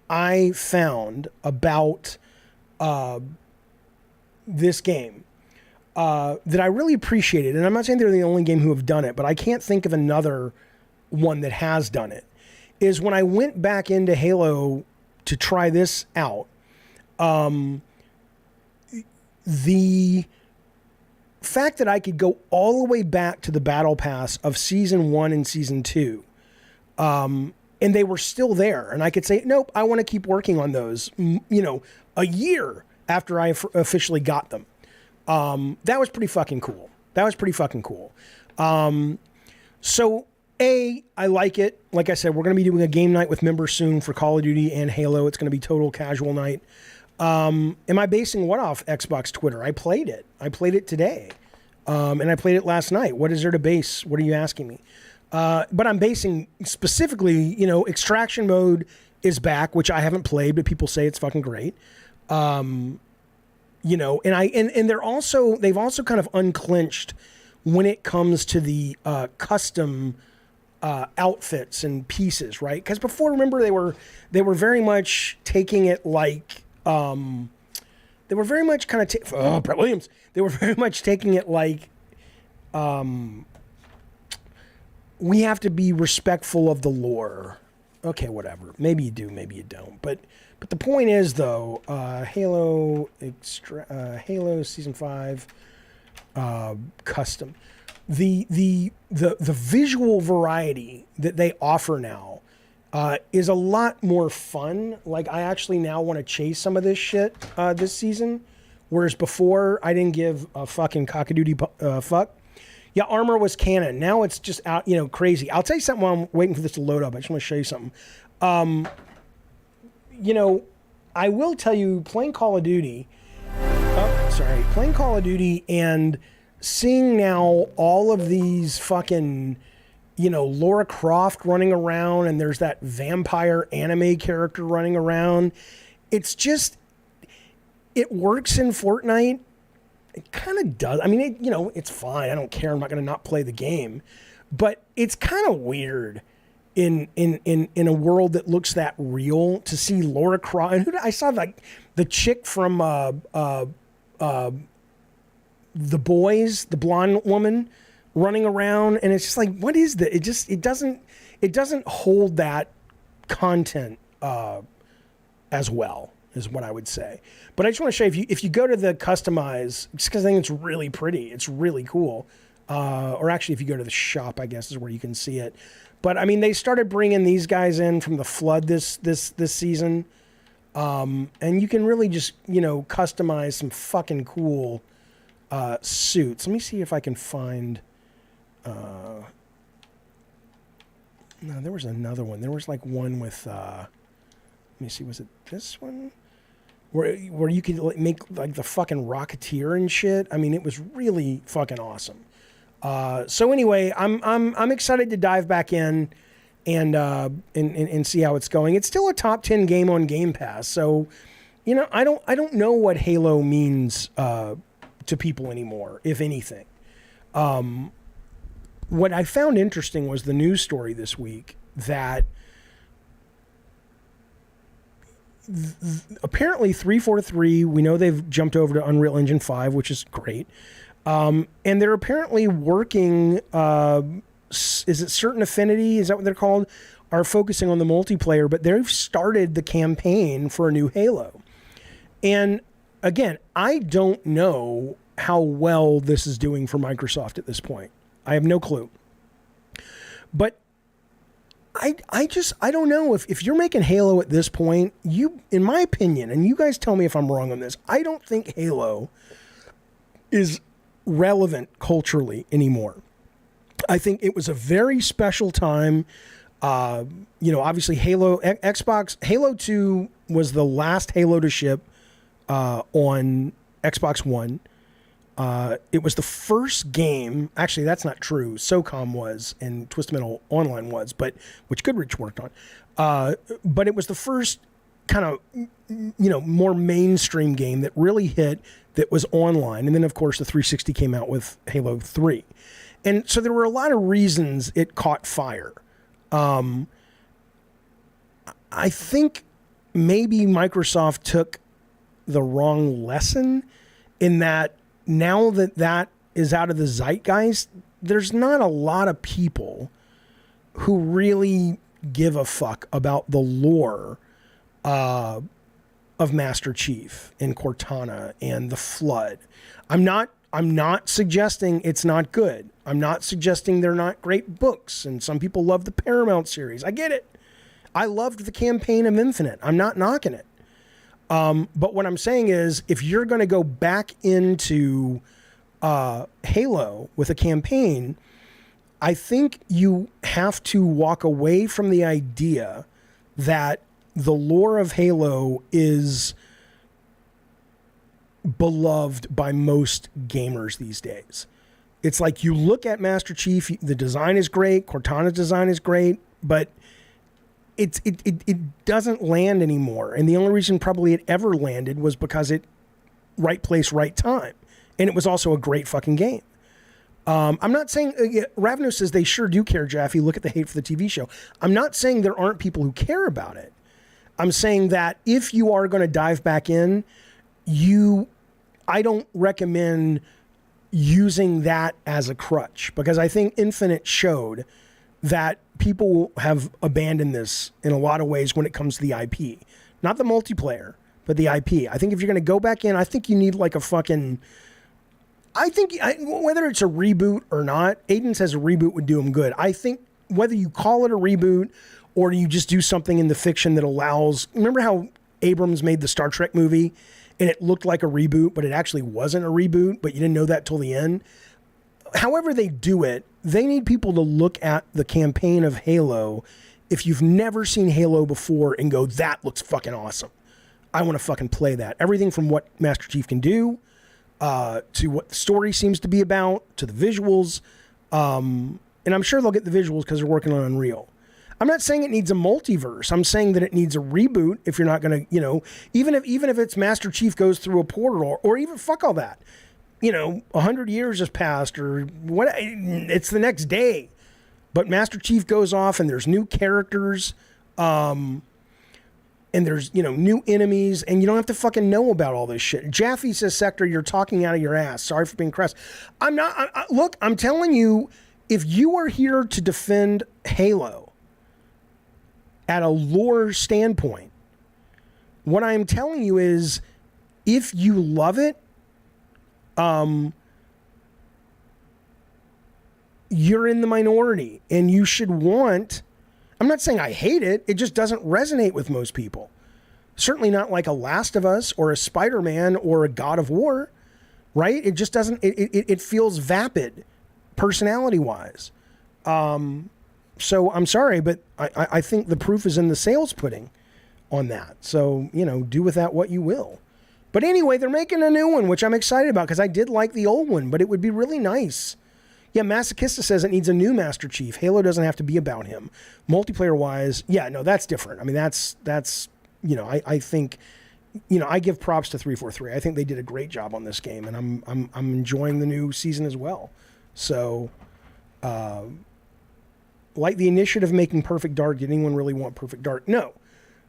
I found about this game that I really appreciated, and I'm not saying they're the only game who have done it, but I can't think of another one that has done it, is when I went back into Halo to try this out, the fact that I could go all the way back to the battle pass of Season 1 and Season 2, and they were still there, and I could say, nope, I want to keep working on those, a year after I officially got them. That was pretty fucking cool. So, I like it. Like I said, we're going to be doing a game night with members soon for Call of Duty and Halo. It's going to be total casual night. Am I basing what off Xbox Twitter? I played it. I played it today. And I played it last night. What is there to base? What are you asking me? But I'm basing specifically, extraction mode is back, which I haven't played, but people say it's fucking great. And they've also kind of unclinched when it comes to the custom outfits and pieces, right? Because before, remember, they were very much taking it like they were very much kind of Brett Williams. They were very much taking it like we have to be respectful of the lore. Okay, whatever. Maybe you do, maybe you don't. But the point is, though, Halo Season 5 custom, the visual variety that they offer now is a lot more fun. Like, I actually now want to chase some of this shit this season, whereas before I didn't give a fucking cockadoodie fuck. Yeah, armor was canon. Now it's just out, crazy. I'll tell you something while I'm waiting for this to load up. I just want to show you something. I will tell you, playing Call of Duty and seeing now all of these fucking, Lara Croft running around, and there's that vampire anime character running around. It's just, it works in Fortnite. It kind of does. I mean, it's fine. I don't care. I'm not going to not play the game. But it's kind of weird in a world that looks that real to see Lara Croft. And I saw like the chick from The Boys, the blonde woman running around, and it's just like, what is that? It doesn't hold that content as well, is what I would say. But I just want to show you, if you go to the customize, just because I think it's really pretty, it's really cool. Or actually, if you go to the shop, I guess is where you can see it. But I mean, they started bringing these guys in from the Flood this season, and you can really just customize some fucking cool suits. Let me see if I can find. No, there was another one. There was like one with. Let me see. Was it this one? Where you could make like the fucking Rocketeer and shit. I mean, it was really fucking awesome. So anyway, I'm excited to dive back in and see how it's going. It's still a top 10 game on Game Pass. So, I don't know what Halo means to people anymore, if anything. What I found interesting was the news story this week that apparently 343, we know they've jumped over to Unreal Engine 5, which is great. And they're apparently working, is it Certain Affinity? Is that what they're called? are focusing on the multiplayer, but they've started the campaign for a new Halo. And again, I don't know how well this is doing for Microsoft at this point. I have no clue. But I don't know if you're making Halo at this point, in my opinion, and you guys tell me if I'm wrong on this, I don't think Halo is relevant culturally anymore. I think it was a very special time. Obviously Halo 2 was the last Halo to ship on Xbox One. It was the first game, actually that's not true, SOCOM was and Twisted Metal Online was, but which Goodrich worked on. But it was the first kind of, more mainstream game that really hit, that was online. And then of course the 360 came out with Halo 3. And so there were a lot of reasons it caught fire. I think maybe Microsoft took the wrong lesson in that now that is out of the zeitgeist, there's not a lot of people who really give a fuck about the lore of Master Chief and Cortana and the Flood. I'm not suggesting it's not good. I'm not suggesting they're not great books, and some people love the Paramount series. I get it. I loved the campaign of Infinite. I'm not knocking it. But what I'm saying is, if you're going to go back into Halo with a campaign, I think you have to walk away from the idea that the lore of Halo is beloved by most gamers these days. It's like you look at Master Chief, the design is great, Cortana's design is great, but it doesn't land anymore. And the only reason probably it ever landed was because it right place, right time. And it was also a great fucking game. I'm not saying, Ravno says they sure do care, Jaffe. Look at the hate for the TV show. I'm not saying there aren't people who care about it. I'm saying that if you are going to dive back in, I don't recommend using that as a crutch, because I think Infinite showed that people have abandoned this in a lot of ways when it comes to the IP. Not the multiplayer, but the IP. I think if you're going to go back in, I think you need like a fucking... whether it's a reboot or not, Aiden says a reboot would do him good. I think whether you call it a reboot or you just do something in the fiction that allows... Remember how Abrams made the Star Trek movie and it looked like a reboot, but it actually wasn't a reboot, but you didn't know that till the end? However they do it, they need people to look at the campaign of Halo, if you've never seen Halo before, and go, that looks fucking awesome. I want to fucking play that. Everything from what Master Chief can do, to what the story seems to be about, to the visuals. And I'm sure they'll get the visuals because they're working on Unreal. I'm not saying it needs a multiverse. I'm saying that it needs a reboot if you're not going to, even if it's Master Chief goes through a portal, or even fuck all that. 100 years has passed, or what? It's the next day, but Master Chief goes off, and there's new characters, and there's new enemies, and you don't have to fucking know about all this shit. Jaffe says, "Sector, you're talking out of your ass." Sorry for being crass. I'm not. Look, I'm telling you, if you are here to defend Halo at a lore standpoint, what I'm telling you is, if you love it, you're in the minority, and you should want... I'm not saying I hate it. It just doesn't resonate with most people. Certainly not like a Last of Us or a Spider-Man or a God of War, right? It just doesn't... It feels vapid, personality-wise. So I'm sorry, but I think the proof is in the sales pudding on that. So, do with that what you will. But anyway, they're making a new one, which I'm excited about, because I did like the old one, but it would be really nice. Yeah, Masochista says it needs a new Master Chief. Halo doesn't have to be about him. Multiplayer-wise, yeah, no, that's different. I mean, that's I think, I give props to 343. I think they did a great job on this game, and I'm enjoying the new season as well. So, like the initiative making Perfect Dark, did anyone really want Perfect Dark? No.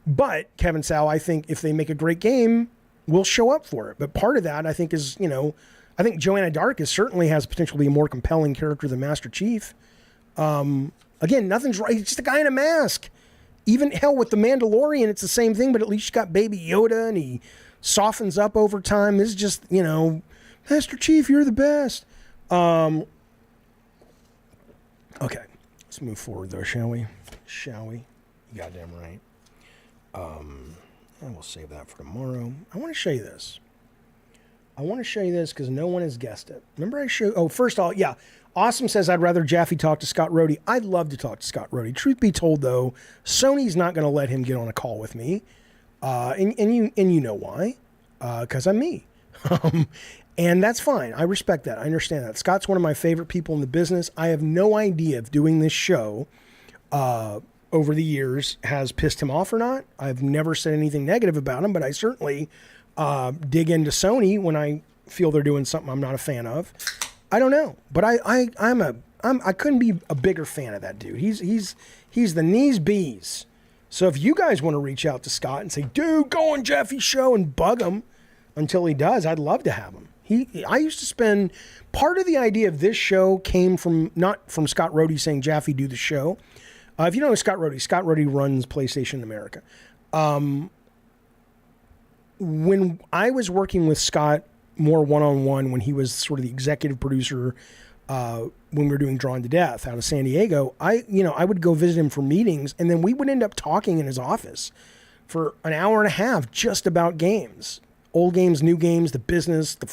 But, Kevin Sal, I think if they make a great game, we'll show up for it. But part of that, I think, is, I think Joanna Dark certainly has potential to be a more compelling character than Master Chief. Again, nothing's right. He's just a guy in a mask. Even hell with the Mandalorian, it's the same thing, but at least you got Baby Yoda and he softens up over time. This is just, you know, Master Chief, you're the best. Okay, let's move forward though, shall we? Shall we? You goddamn right. And we'll save that for tomorrow. I want to show you this. I want to show you this because no one has guessed it. Remember I showed... Oh, first of all, yeah. Awesome says, I'd rather Jaffe talk to Scott Rohde. I'd love to talk to Scott Rohde. Truth be told, though, Sony's not going to let him get on a call with me. And you know why. Because I'm me. And that's fine. I respect that. I understand that. Scott's one of my favorite people in the business. I have no idea if doing this show over the years has pissed him off or not. I've never said anything negative about him, but I certainly dig into Sony when I feel they're doing something I'm not a fan of. I don't know, but I couldn't be a bigger fan of that dude. He's the knees bees. So if you guys want to reach out to Scott and say, dude, go on Jaffe's show and bug him until he does, I'd love to have him. I used to spend, part of the idea of this show came from, not from Scott Rohde saying, Jaffe, do the show. If you don't know Scott Rohde runs PlayStation America. When I was working with Scott more one-on-one, when he was sort of the executive producer, when we were doing Drawn to Death out of San Diego, I would go visit him for meetings, and then we would end up talking in his office for an hour and a half just about games. Old games, new games, the business, the